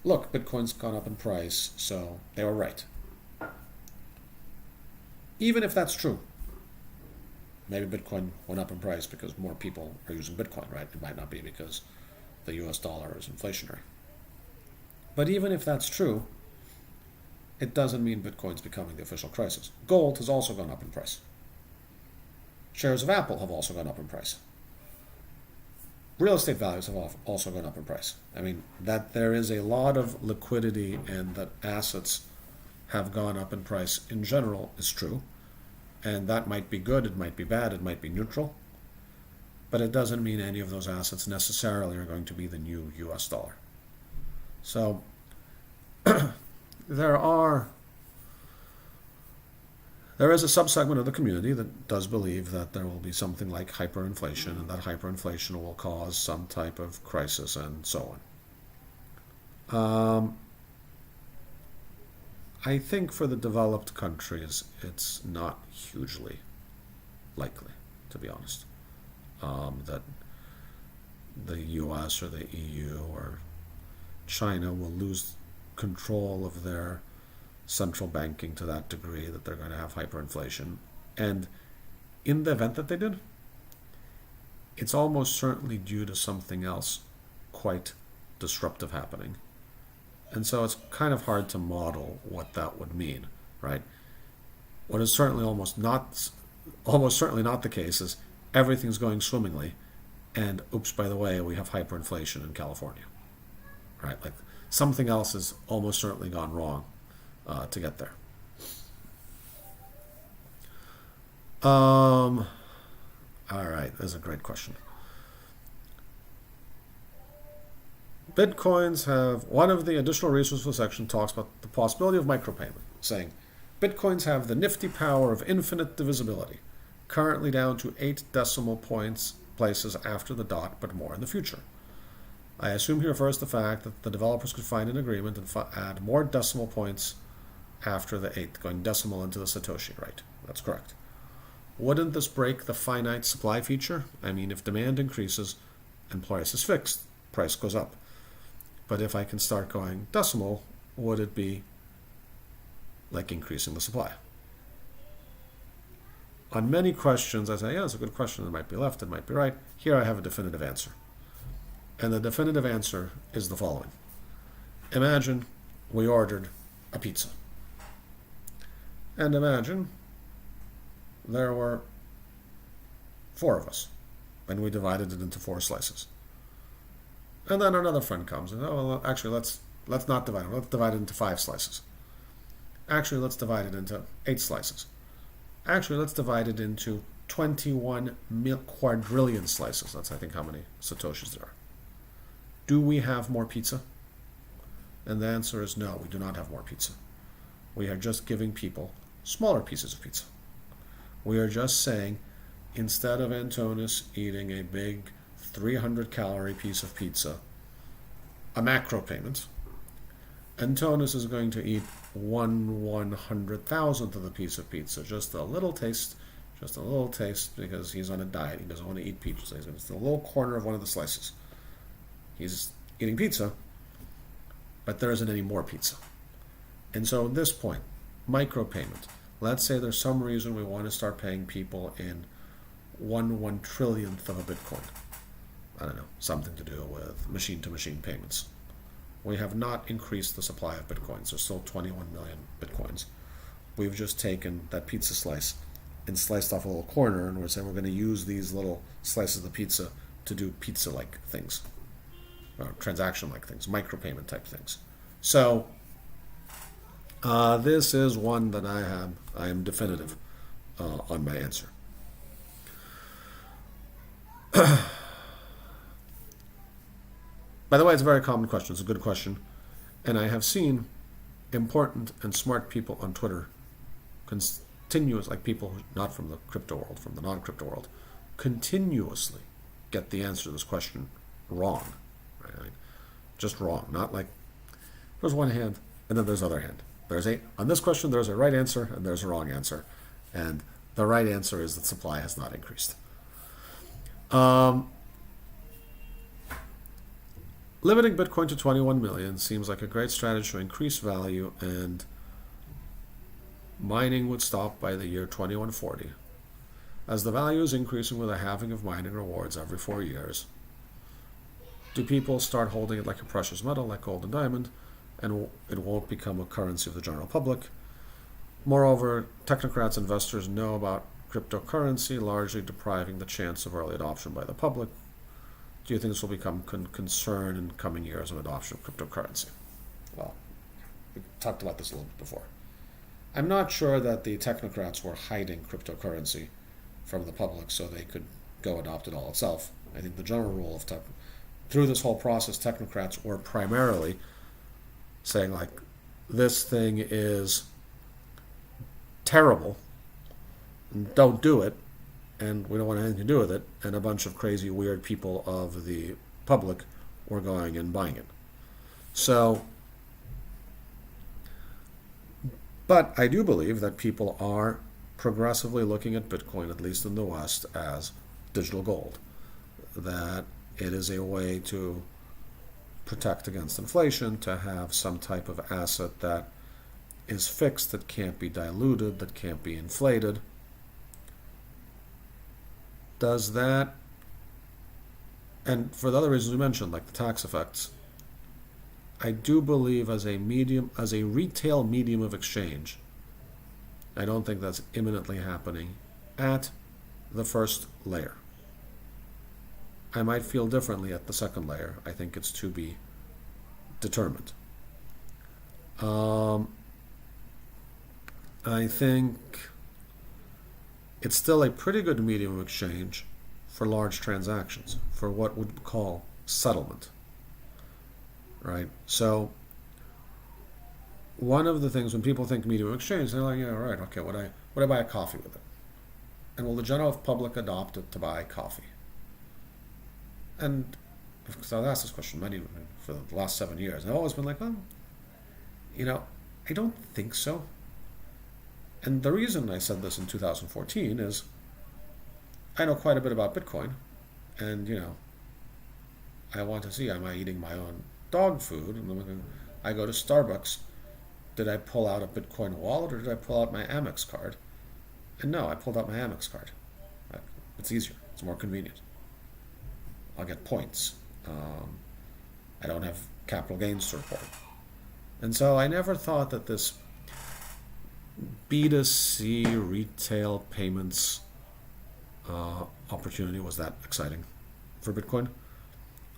look, Bitcoin's gone up in price, so they were right. Even if that's true, maybe Bitcoin went up in price because more people are using Bitcoin, right? It might not be because the US dollar is inflationary. But even if that's true, it doesn't mean Bitcoin's becoming the official currency. Gold has also gone up in price. Shares of Apple have also gone up in price. Real estate values have also gone up in price. I mean, that there is a lot of liquidity and that assets have gone up in price in general is true. And that might be good, it might be bad, it might be neutral. But it doesn't mean any of those assets necessarily are going to be the new US dollar. So there are There is a subsegment of the community that does believe that there will be something like hyperinflation, and that hyperinflation will cause some type of crisis and so on. I think for the developed countries, it's not hugely likely, to be honest, that the US or the EU or China will lose control of their central banking to that degree that they're going to have hyperinflation. And in the event that they did, it's almost certainly due to something else quite disruptive happening. And so it's kind of hard to model what that would mean, right? What is certainly almost certainly not the case is everything's going swimmingly, and oops, by the way, we have hyperinflation in California, right? Like something else has almost certainly gone wrong to get there. All right, that's a great question. Bitcoins have, one of the additional resources section talks about the possibility of micropayment, saying, Bitcoins have the nifty power of infinite divisibility, currently down to 8 decimal places after the dot, but more in the future. I assume he refers to the fact that the developers could find an agreement and add more decimal points after the 8th, going decimal into the Satoshi, right? That's correct. Wouldn't this break the finite supply feature? I mean, if demand increases and price is fixed, price goes up. But if I can start going decimal, would it be like increasing the supply? On many questions, I say, yeah, it's a good question. It might be left, it might be right. Here I have a definitive answer. And the definitive answer is the following. Imagine we ordered a pizza. And imagine there were 4 of us, and we divided it into 4 slices. And then another friend comes and, oh, well, actually, let's not divide it. Let's divide it into 5 slices. Actually, let's divide it into 8 slices. Actually, let's divide it into 21 quadrillion slices. That's, I think, how many Satoshis there are. Do we have more pizza? And the answer is no, we do not have more pizza. We are just giving people smaller pieces of pizza. We are just saying, instead of Antonis eating a big 300-calorie piece of pizza, a macro payment, Antonis is going to eat 1/100,000th of the piece of pizza, just a little taste, because he's on a diet. He doesn't want to eat pizza. So he's going to eat a little corner of one of the slices. He's eating pizza, but there isn't any more pizza. And so at this point, micropayment. Let's say there's some reason we want to start paying people in 1/1 trillionth of a Bitcoin. I don't know, something to do with machine-to-machine payments. We have not increased the supply of Bitcoins. There's still 21 million Bitcoins. We've just taken that pizza slice and sliced off a little corner, and we're saying we're going to use these little slices of the pizza to do pizza-like things, or transaction-like things, micropayment type things. So this is one that I am definitive on my answer. By the way, it's a very common question. It's a good question. And I have seen important and smart people on Twitter, like people not from the crypto world, from the non-crypto world, continuously get the answer to this question wrong. Right? Just wrong. Not like there's one hand and then there's other hand. On this question, there's a right answer and there's a wrong answer. And the right answer is that supply has not increased. Limiting Bitcoin to 21 million seems like a great strategy to increase value, and mining would stop by the year 2140. As the value is increasing with a halving of mining rewards every 4 years, do people start holding it like a precious metal, like gold and diamond, and it won't become a currency of the general public? Moreover, technocrats investors know about cryptocurrency, largely depriving the chance of early adoption by the public. Do you think this will become concern in coming years of adoption of cryptocurrency? Well, we talked about this a little bit before. I'm not sure that the technocrats were hiding cryptocurrency from the public so they could go adopt it all itself. I think the general rule of through this whole process, technocrats were primarily saying, like, this thing is terrible, don't do it, and we don't want anything to do with it, and a bunch of crazy, weird people of the public were going and buying it. So, but I do believe that people are progressively looking at Bitcoin, at least in the West, as digital gold. That it is a way to protect against inflation, to have some type of asset that is fixed, that can't be diluted, that can't be inflated. Does that, and for the other reasons we mentioned, like the tax effects, I do believe as a retail medium of exchange, I don't think that's imminently happening at the first layer. I might feel differently at the second layer. I think it's to be determined. I think it's still a pretty good medium of exchange for large transactions, for what we'd call settlement, right? So one of the things when people think medium of exchange, they're like, yeah, right, okay, would I buy a coffee with it? And will the general public adopt it to buy coffee? And because I've asked this question for the last 7 years, and I've always been like, I don't think so. And the reason I said this in 2014 is I know quite a bit about Bitcoin, and I want to see, am I eating my own dog food? And I go to Starbucks. Did I pull out a Bitcoin wallet, or did I pull out my Amex card? And no, I pulled out my Amex card. It's easier. It's more convenient. I'll get points. I don't have capital gains to report. And so I never thought that this B2C retail payments opportunity was that exciting for Bitcoin.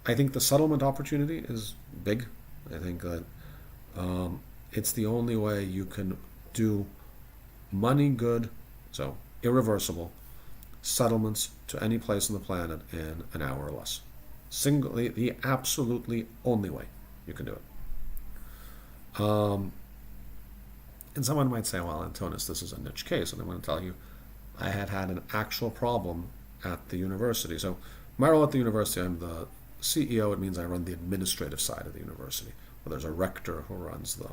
I think the settlement opportunity is big. I think that it's the only way you can do money good, so irreversible, settlements to any place on the planet in an hour or less. The absolutely only way you can do it. And someone might say, well, Antonis, this is a niche case. And I'm going to tell you, I had an actual problem at the university. So my role at the university, I'm the CEO. It means I run the administrative side of the university. Well, there's a rector who runs the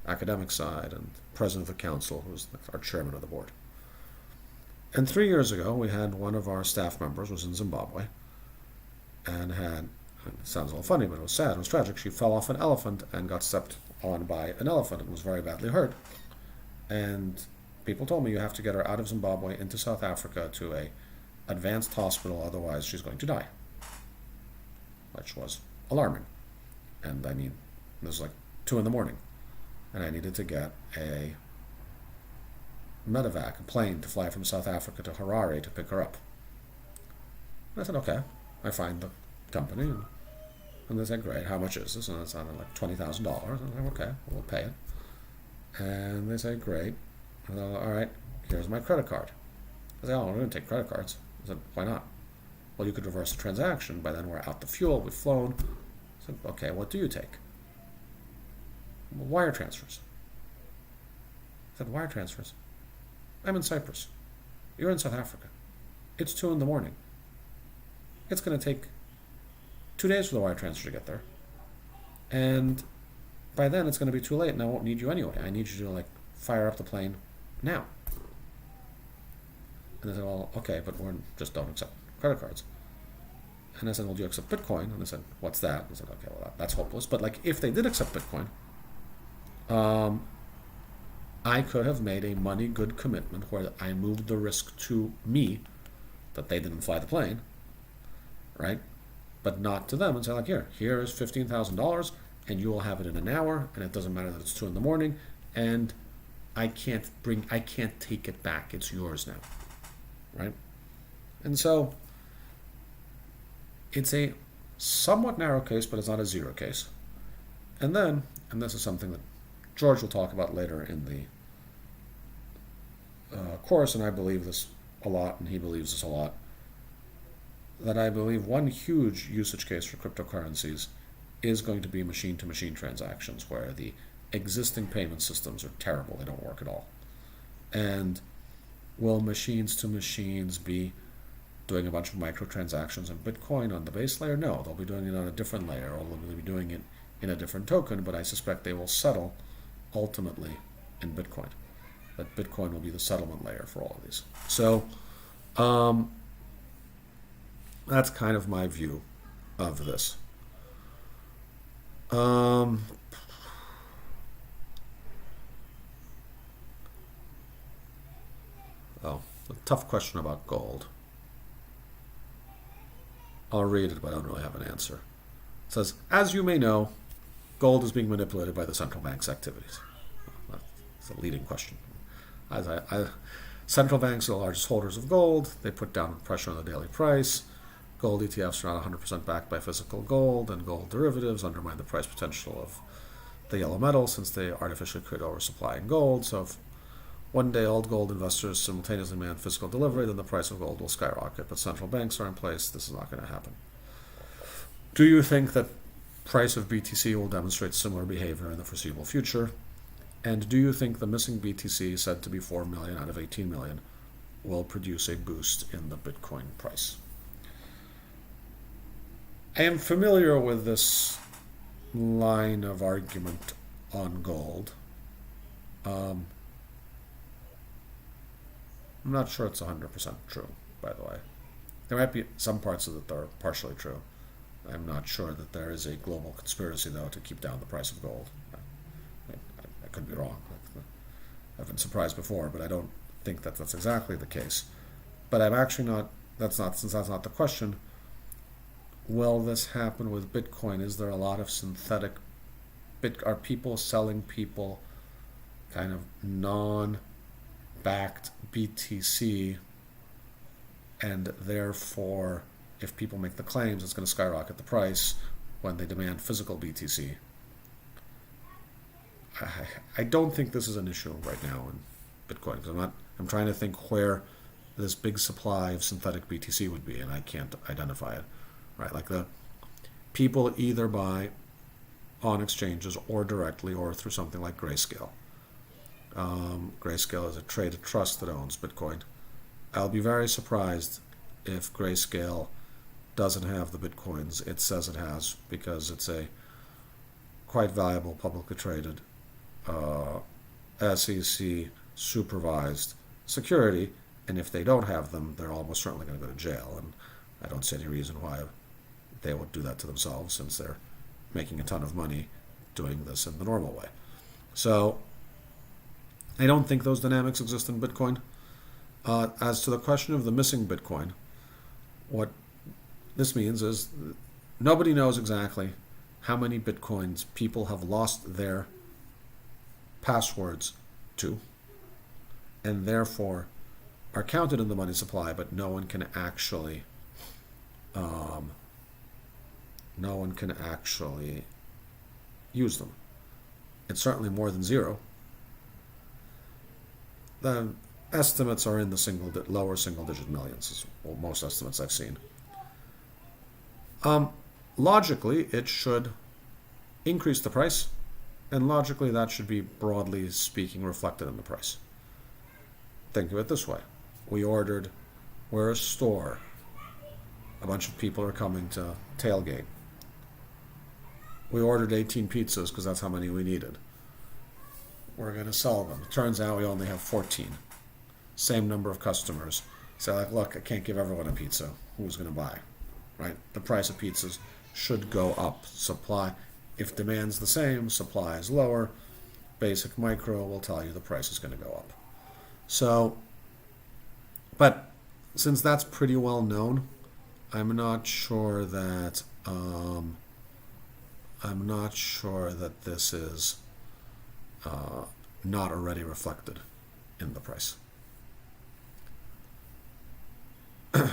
academic side, and president of the council, who's our chairman of the board. And 3 years ago, we had one of our staff members was in Zimbabwe, and it sounds a little funny, but it was sad, it was tragic. She fell off an elephant and got stepped on by an elephant and was very badly hurt. And people told me, you have to get her out of Zimbabwe into South Africa to a advanced hospital, otherwise she's going to die. Which was alarming. And I mean, this was like 2 a.m, and I needed to get a medevac, a plane to fly from South Africa to Harare to pick her up. And I said, okay. I find the company, and they said, great, how much is this? And it sounded like $20,000. I said, okay, we'll pay it. And they said, great. And I said, all right, here's my credit card. I said, oh, we're going to take credit cards. I said, why not? Well, you could reverse the transaction. By then we're out the fuel, we've flown. I said, okay, what do you take? Well, wire transfers. I said, wire transfers? I'm in Cyprus. You're in South Africa. It's 2 a.m. It's going to take 2 days for the wire transfer to get there. And by then it's going to be too late, and I won't need you anyway. I need you to fire up the plane now. And they said, well, okay, but we just don't accept credit cards. And I said, well, do you accept Bitcoin? And they said, what's that? And I said, okay, well, that's hopeless. But if they did accept Bitcoin, I could have made a money good commitment where I moved the risk to me that they didn't fly the plane, right? But not to them, and say here is $15,000, and you will have it in an hour, and it doesn't matter that it's 2 a.m, and I can't take it back. It's yours now, right? And so it's a somewhat narrow case, but it's not a zero case. And then, and this is something that George will talk about later in the course, and I believe this a lot, and he believes this a lot, that I believe one huge usage case for cryptocurrencies is going to be machine-to-machine transactions, where the existing payment systems are terrible. They don't work at all. And will machines to machines be doing a bunch of microtransactions in Bitcoin on the base layer? No, they'll be doing it on a different layer, or they'll be doing it in a different token, but I suspect they will settle ultimately in Bitcoin. That Bitcoin will be the settlement layer for all of these. So that's kind of my view of this. Oh, a tough question about gold. I'll read it, but I don't really have an answer. It says, as you may know, gold is being manipulated by the central bank's activities. That's a leading question. Central banks are the largest holders of gold. They put downward pressure on the daily price. Gold ETFs are not 100% backed by physical gold, and gold derivatives undermine the price potential of the yellow metal since they artificially create oversupply in gold. So if one day old gold investors simultaneously demand physical delivery, then the price of gold will skyrocket. But central banks are in place. This is not going to happen. Do you think that price of BTC will demonstrate similar behavior in the foreseeable future? And do you think the missing BTC, said to be 4 million out of 18 million, will produce a boost in the Bitcoin price? I am familiar with this line of argument on gold. I'm not sure it's 100% true, by the way. There might be some parts of it that are partially true. I'm not sure that there is a global conspiracy, though, to keep down the price of gold. I could be wrong. I've been surprised before, but I don't think that that's exactly the case. But I'm actually not, since that's not the question, will this happen with Bitcoin? Is there a lot of synthetic are people selling people kind of non-backed BTC, and therefore if people make the claims, it's going to skyrocket the price when they demand physical BTC? I don't think this is an issue right now in Bitcoin, because I'm trying to think where this big supply of synthetic BTC would be, and I can't identify it. Right, like the people either buy on exchanges or directly or through something like Grayscale. Grayscale is a traded trust that owns Bitcoin. I'll be very surprised if Grayscale doesn't have the Bitcoins it says it has, because it's a quite valuable publicly traded SEC supervised security, and if they don't have them, they're almost certainly going to go to jail, and I don't see any reason why they would do that to themselves, since they're making a ton of money doing this in the normal way. So I don't think those dynamics exist in Bitcoin. As to the question of the missing Bitcoin, what this means is nobody knows exactly how many Bitcoins people have lost their passwords to, and therefore are counted in the money supply, but no one can actually use them. It's certainly more than zero. The estimates are in the lower single-digit millions, is most estimates I've seen. Logically, it should increase the price, and logically that should be, broadly speaking, reflected in the price. Think of it this way. We're a store. A bunch of people are coming to tailgate. We ordered 18 pizzas because that's how many we needed. We're going to sell them. It turns out we only have 14. Same number of customers. So like, look, I can't give everyone a pizza. Who's going to buy? Right? The price of pizzas should go up. Supply, if demand's the same, supply is lower. Basic micro will tell you the price is going to go up. So, but since that's pretty well known, I'm not sure that this is not already reflected in the price. All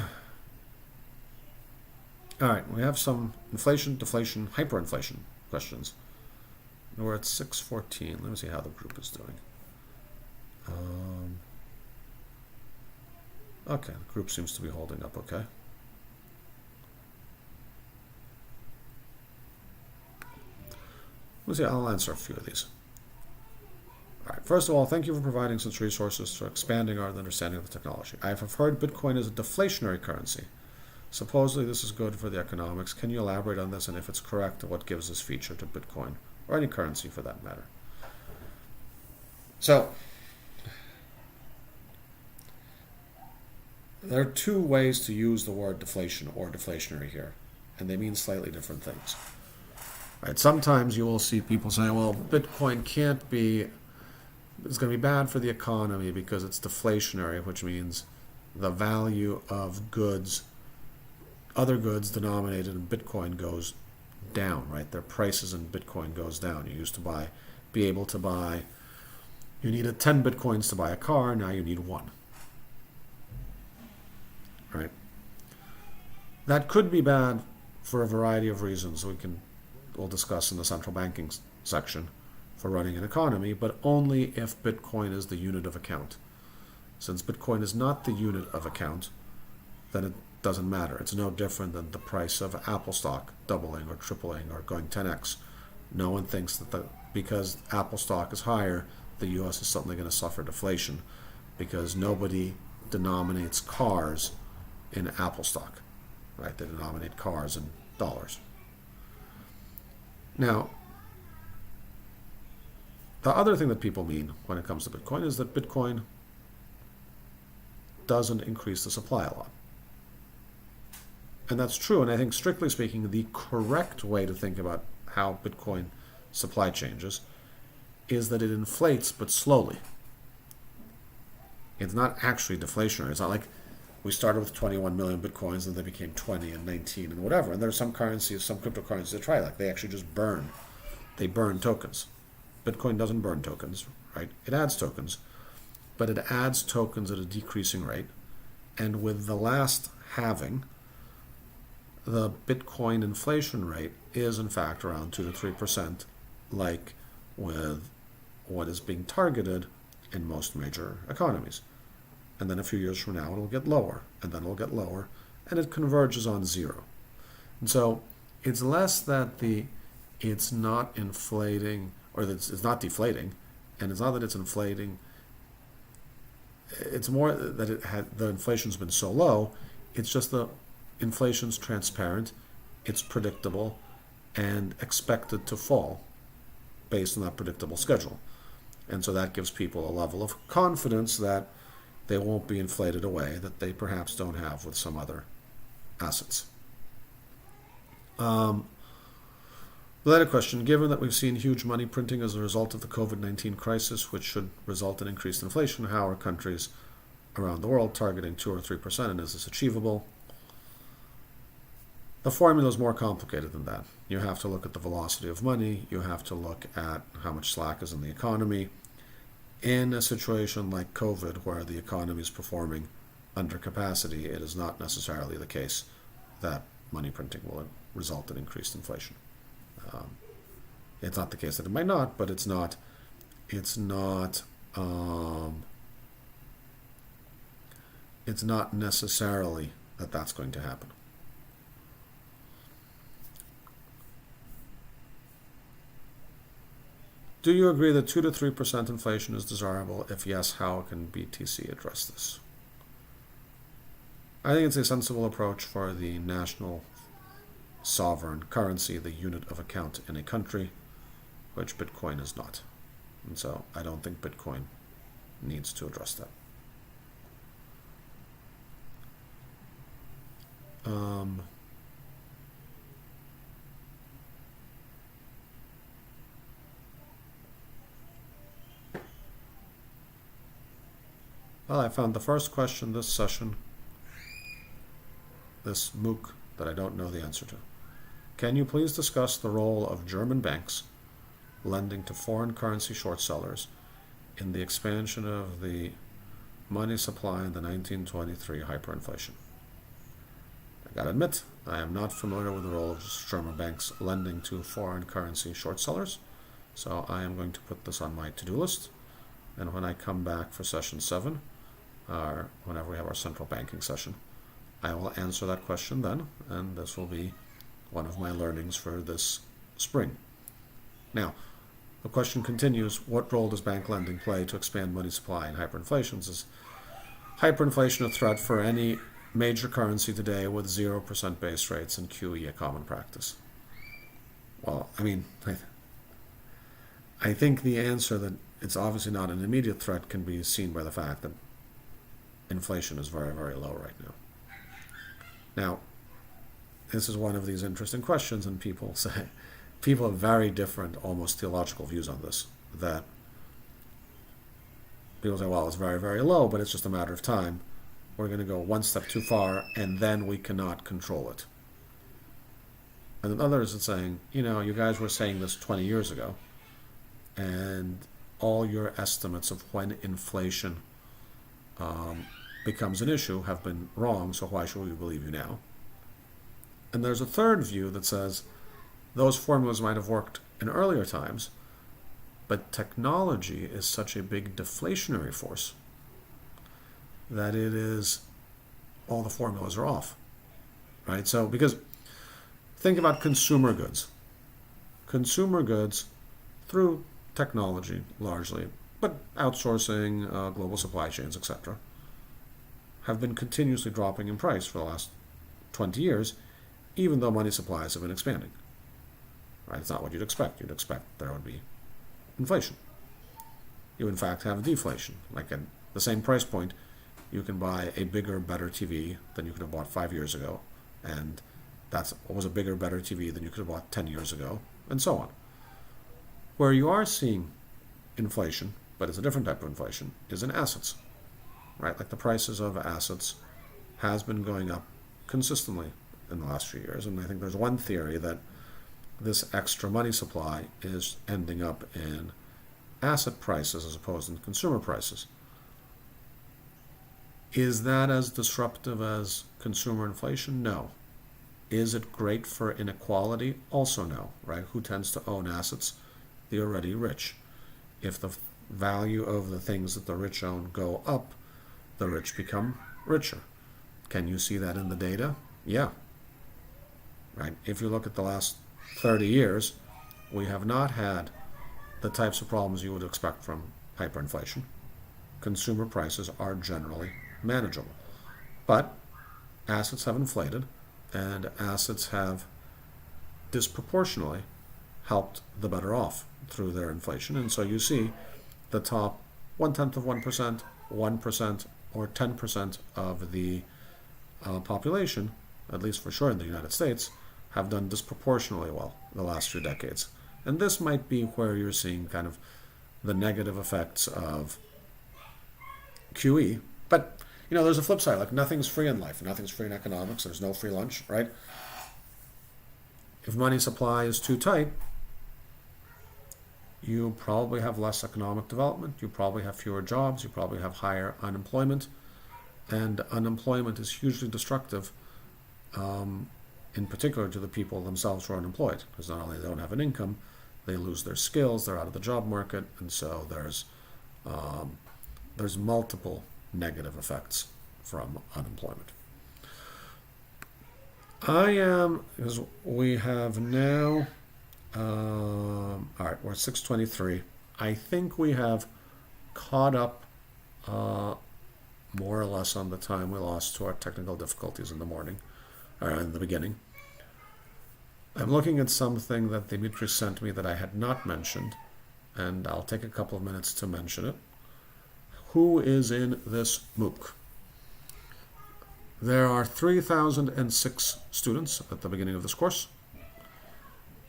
right, we have some inflation, deflation, hyperinflation questions. We're at 6:14. Let me see how the group is doing. Okay, the group seems to be holding up okay. Let's see, I'll answer a few of these. All right. right. First of all, thank you for providing such resources for expanding our understanding of the technology. I have heard Bitcoin is a deflationary currency. Supposedly this is good for the economics. Can you elaborate on this, and if it's correct, what gives this feature to Bitcoin, or any currency for that matter? So, there are two ways to use the word deflation or deflationary here, and they mean slightly different things. Right? Sometimes you will see people say, well, Bitcoin can't be, it's going to be bad for the economy because it's deflationary, which means the value of goods, other goods denominated in Bitcoin goes down, right? Their prices in Bitcoin goes down. You used to be able to buy, you needed 10 Bitcoins to buy a car, now you need one. Right? That could be bad for a variety of reasons we'll discuss in the central banking section for running an economy, but only if Bitcoin is the unit of account. Since Bitcoin is not the unit of account, then it doesn't matter. It's no different than the price of Apple stock doubling or tripling or going 10x. No one thinks that because Apple stock is higher, the U.S. is suddenly going to suffer deflation, because nobody denominates cars in Apple stock, right? They denominate cars in dollars. Now, the other thing that people mean when it comes to Bitcoin is that Bitcoin doesn't increase the supply a lot. And that's true, and I think strictly speaking, the correct way to think about how Bitcoin supply changes is that it inflates, but slowly. It's not actually deflationary. It's not like we started with 21 million Bitcoins and they became 20 and 19 and whatever. And there are some currencies, some cryptocurrencies that try, like they actually just burn. They burn tokens. Bitcoin doesn't burn tokens, right? It adds tokens, but it adds tokens at a decreasing rate. And with the last halving, the Bitcoin inflation rate is in fact around 2 to 3%, like with what is being targeted in most major economies. And then a few years from now, it'll get lower, and then it'll get lower, and it converges on zero. And so it's less that it's not inflating, or that it's not deflating, and it's not that it's inflating. It's more that the inflation's been so low. It's just the inflation's transparent, it's predictable, and expected to fall based on that predictable schedule. And so that gives people a level of confidence that they won't be inflated away, that they perhaps don't have with some other assets. Related question, given that we've seen huge money printing as a result of the COVID-19 crisis, which should result in increased inflation, how are countries around the world targeting 2 or 3%, and is this achievable? The formula is more complicated than that. You have to look at the velocity of money, you have to look at how much slack is in the economy. In a situation like COVID, where the economy is performing under capacity, it is not necessarily the case that money printing will result in increased inflation. It's not the case that it might not, but it's not necessarily that that's going to happen. Do you agree that 2 to 3% inflation is desirable? If yes, how can BTC address this? I think it's a sensible approach for the national sovereign currency, the unit of account in a country, which Bitcoin is not. And so I don't think Bitcoin needs to address that. Well, I found the first question this session, this MOOC, that I don't know the answer to. Can you please discuss the role of German banks lending to foreign currency short sellers in the expansion of the money supply in the 1923 hyperinflation? I gotta admit, I am not familiar with the role of German banks lending to foreign currency short sellers, so I am going to put this on my to-do list, and when I come back for session 7, or whenever we have our central banking session, I will answer that question then, and this will be one of my learnings for this spring. Now, The question continues, what role does bank lending play to expand money supply in hyperinflation? Is hyperinflation a threat for any major currency today with 0% base rates and QE a common practice? Well, I think the answer that it's obviously not an immediate threat can be seen by the fact that inflation is very, very low right now. Now, this is one of these interesting questions, and people have very different, almost theological views on this. That people say, well, it's very, very low, but it's just a matter of time. We're going to go one step too far, and then we cannot control it. And then others are saying, you guys were saying this 20 years ago, and all your estimates of when inflation becomes an issue have been wrong, so why should we believe you now? And there's a third view that says those formulas might have worked in earlier times, but technology is such a big deflationary force that all the formulas are off, right? So, because think about consumer goods. Consumer goods, through technology largely, but outsourcing, global supply chains, etc., have been continuously dropping in price for the last 20 years, even though money supplies have been expanding. Right? It's not what you'd expect. You'd expect there would be inflation. You, in fact, have deflation. Like at the same price point, you can buy a bigger, better TV than you could have bought 5 years ago, and that's what was a bigger, better TV than you could have bought 10 years ago, and so on. Where you are seeing inflation, but it's a different type of inflation, is in assets. Right? Like the prices of assets has been going up consistently in the last few years, and I think there's one theory that this extra money supply is ending up in asset prices as opposed to consumer prices. Is that as disruptive as consumer inflation? No. Is it great for inequality? Also no, right? Who tends to own assets? The already rich. If the value of the things that the rich own go up, the rich become richer. Can you see that in the data? Yeah. Right? If you look at the last 30 years, we have not had the types of problems you would expect from hyperinflation. Consumer prices are generally manageable. But assets have inflated, and assets have disproportionately helped the better off through their inflation. And so you see the top 0.1%, 1%, or 10% of the population, at least for sure in the United States, have done disproportionately well the last few decades. And this might be where you're seeing kind of the negative effects of QE. But, there's a flip side. Like, nothing's free in life. Nothing's free in economics. There's no free lunch, right? If money supply is too tight, you probably have less economic development. You probably have fewer jobs. You probably have higher unemployment. And unemployment is hugely destructive, in particular to the people themselves who are unemployed, because not only they don't have an income, they lose their skills, they're out of the job market, and so there's multiple negative effects from unemployment. Because we have now, all right, we're at 6:23. I think we have caught up more or less on the time we lost to our technical difficulties in the morning, or in the beginning. I'm looking at something that Dimitri sent me that I had not mentioned, and I'll take a couple of minutes to mention it. Who is in this MOOC? There are 3,006 students at the beginning of this course.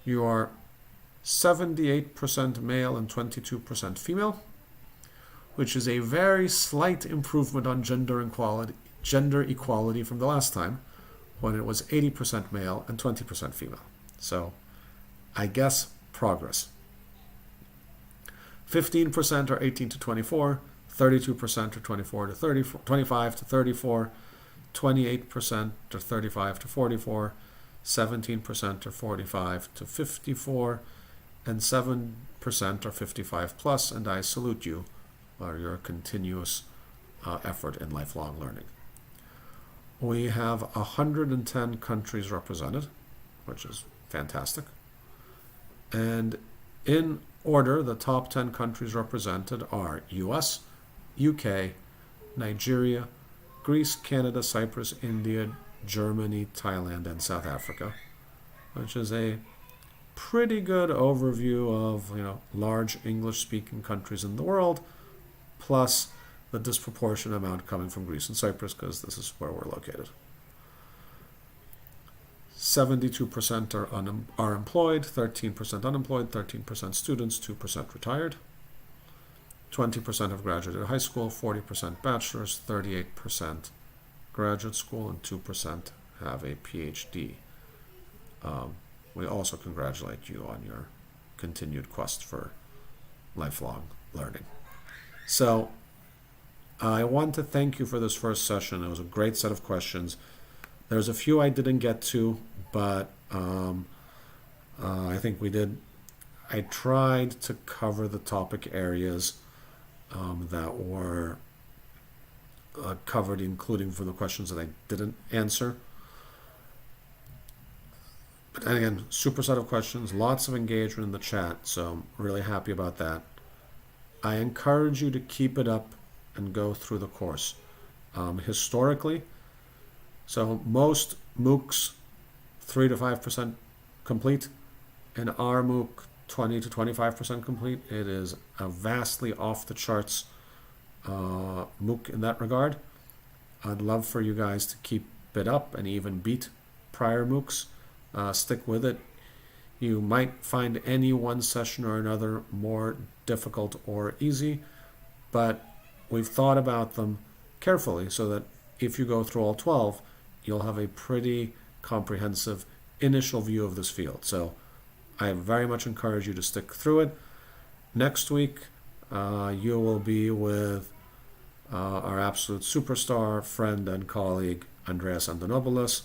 You are 78% male and 22% female, which is a very slight improvement on gender equality from the last time, when it was 80% male and 20% female. So, I guess progress. 15% are 18 to 24, 32% are 24 to 34, 25 to 34, 28% are 35 to 44, 17% are 45 to 54, and 7% are 55 plus, and I salute you for your continuous effort in lifelong learning. We have 110 countries represented, which is fantastic. And In order, the top 10 countries represented are US, UK, Nigeria, Greece, Canada, Cyprus, India, Germany, Thailand, and South Africa, which is a pretty good overview of large English-speaking countries in the world, plus the disproportionate amount coming from Greece and Cyprus because this is where we're located. 72% are employed, 13% unemployed, 13% students, 2% retired. 20% have graduated high school, 40% bachelor's, 38% graduate school, and 2% have a PhD. We also congratulate you on your continued quest for lifelong learning. So I want to thank you for this first session. It was a great set of questions. There's a few I didn't get to, but I think we did. I tried to cover the topic areas that were covered, including for the questions that I didn't answer. But again, super set of questions, lots of engagement in the chat, so I'm really happy about that. I encourage you to keep it up and go through the course. Historically, so most MOOCs 3 to 5% complete. In our MOOC, 20 to 25% complete. It is a vastly off the charts MOOC in that regard. I'd love for you guys to keep it up and even beat prior MOOCs. Stick with it. You might find any one session or another more difficult or easy, but we've thought about them carefully so that if you go through all 12, you'll have a pretty comprehensive initial view of this field. So I very much encourage you to stick through it. Next week, you will be with our absolute superstar, friend, and colleague, Andreas Antonopoulos.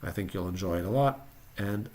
I think you'll enjoy it a lot. And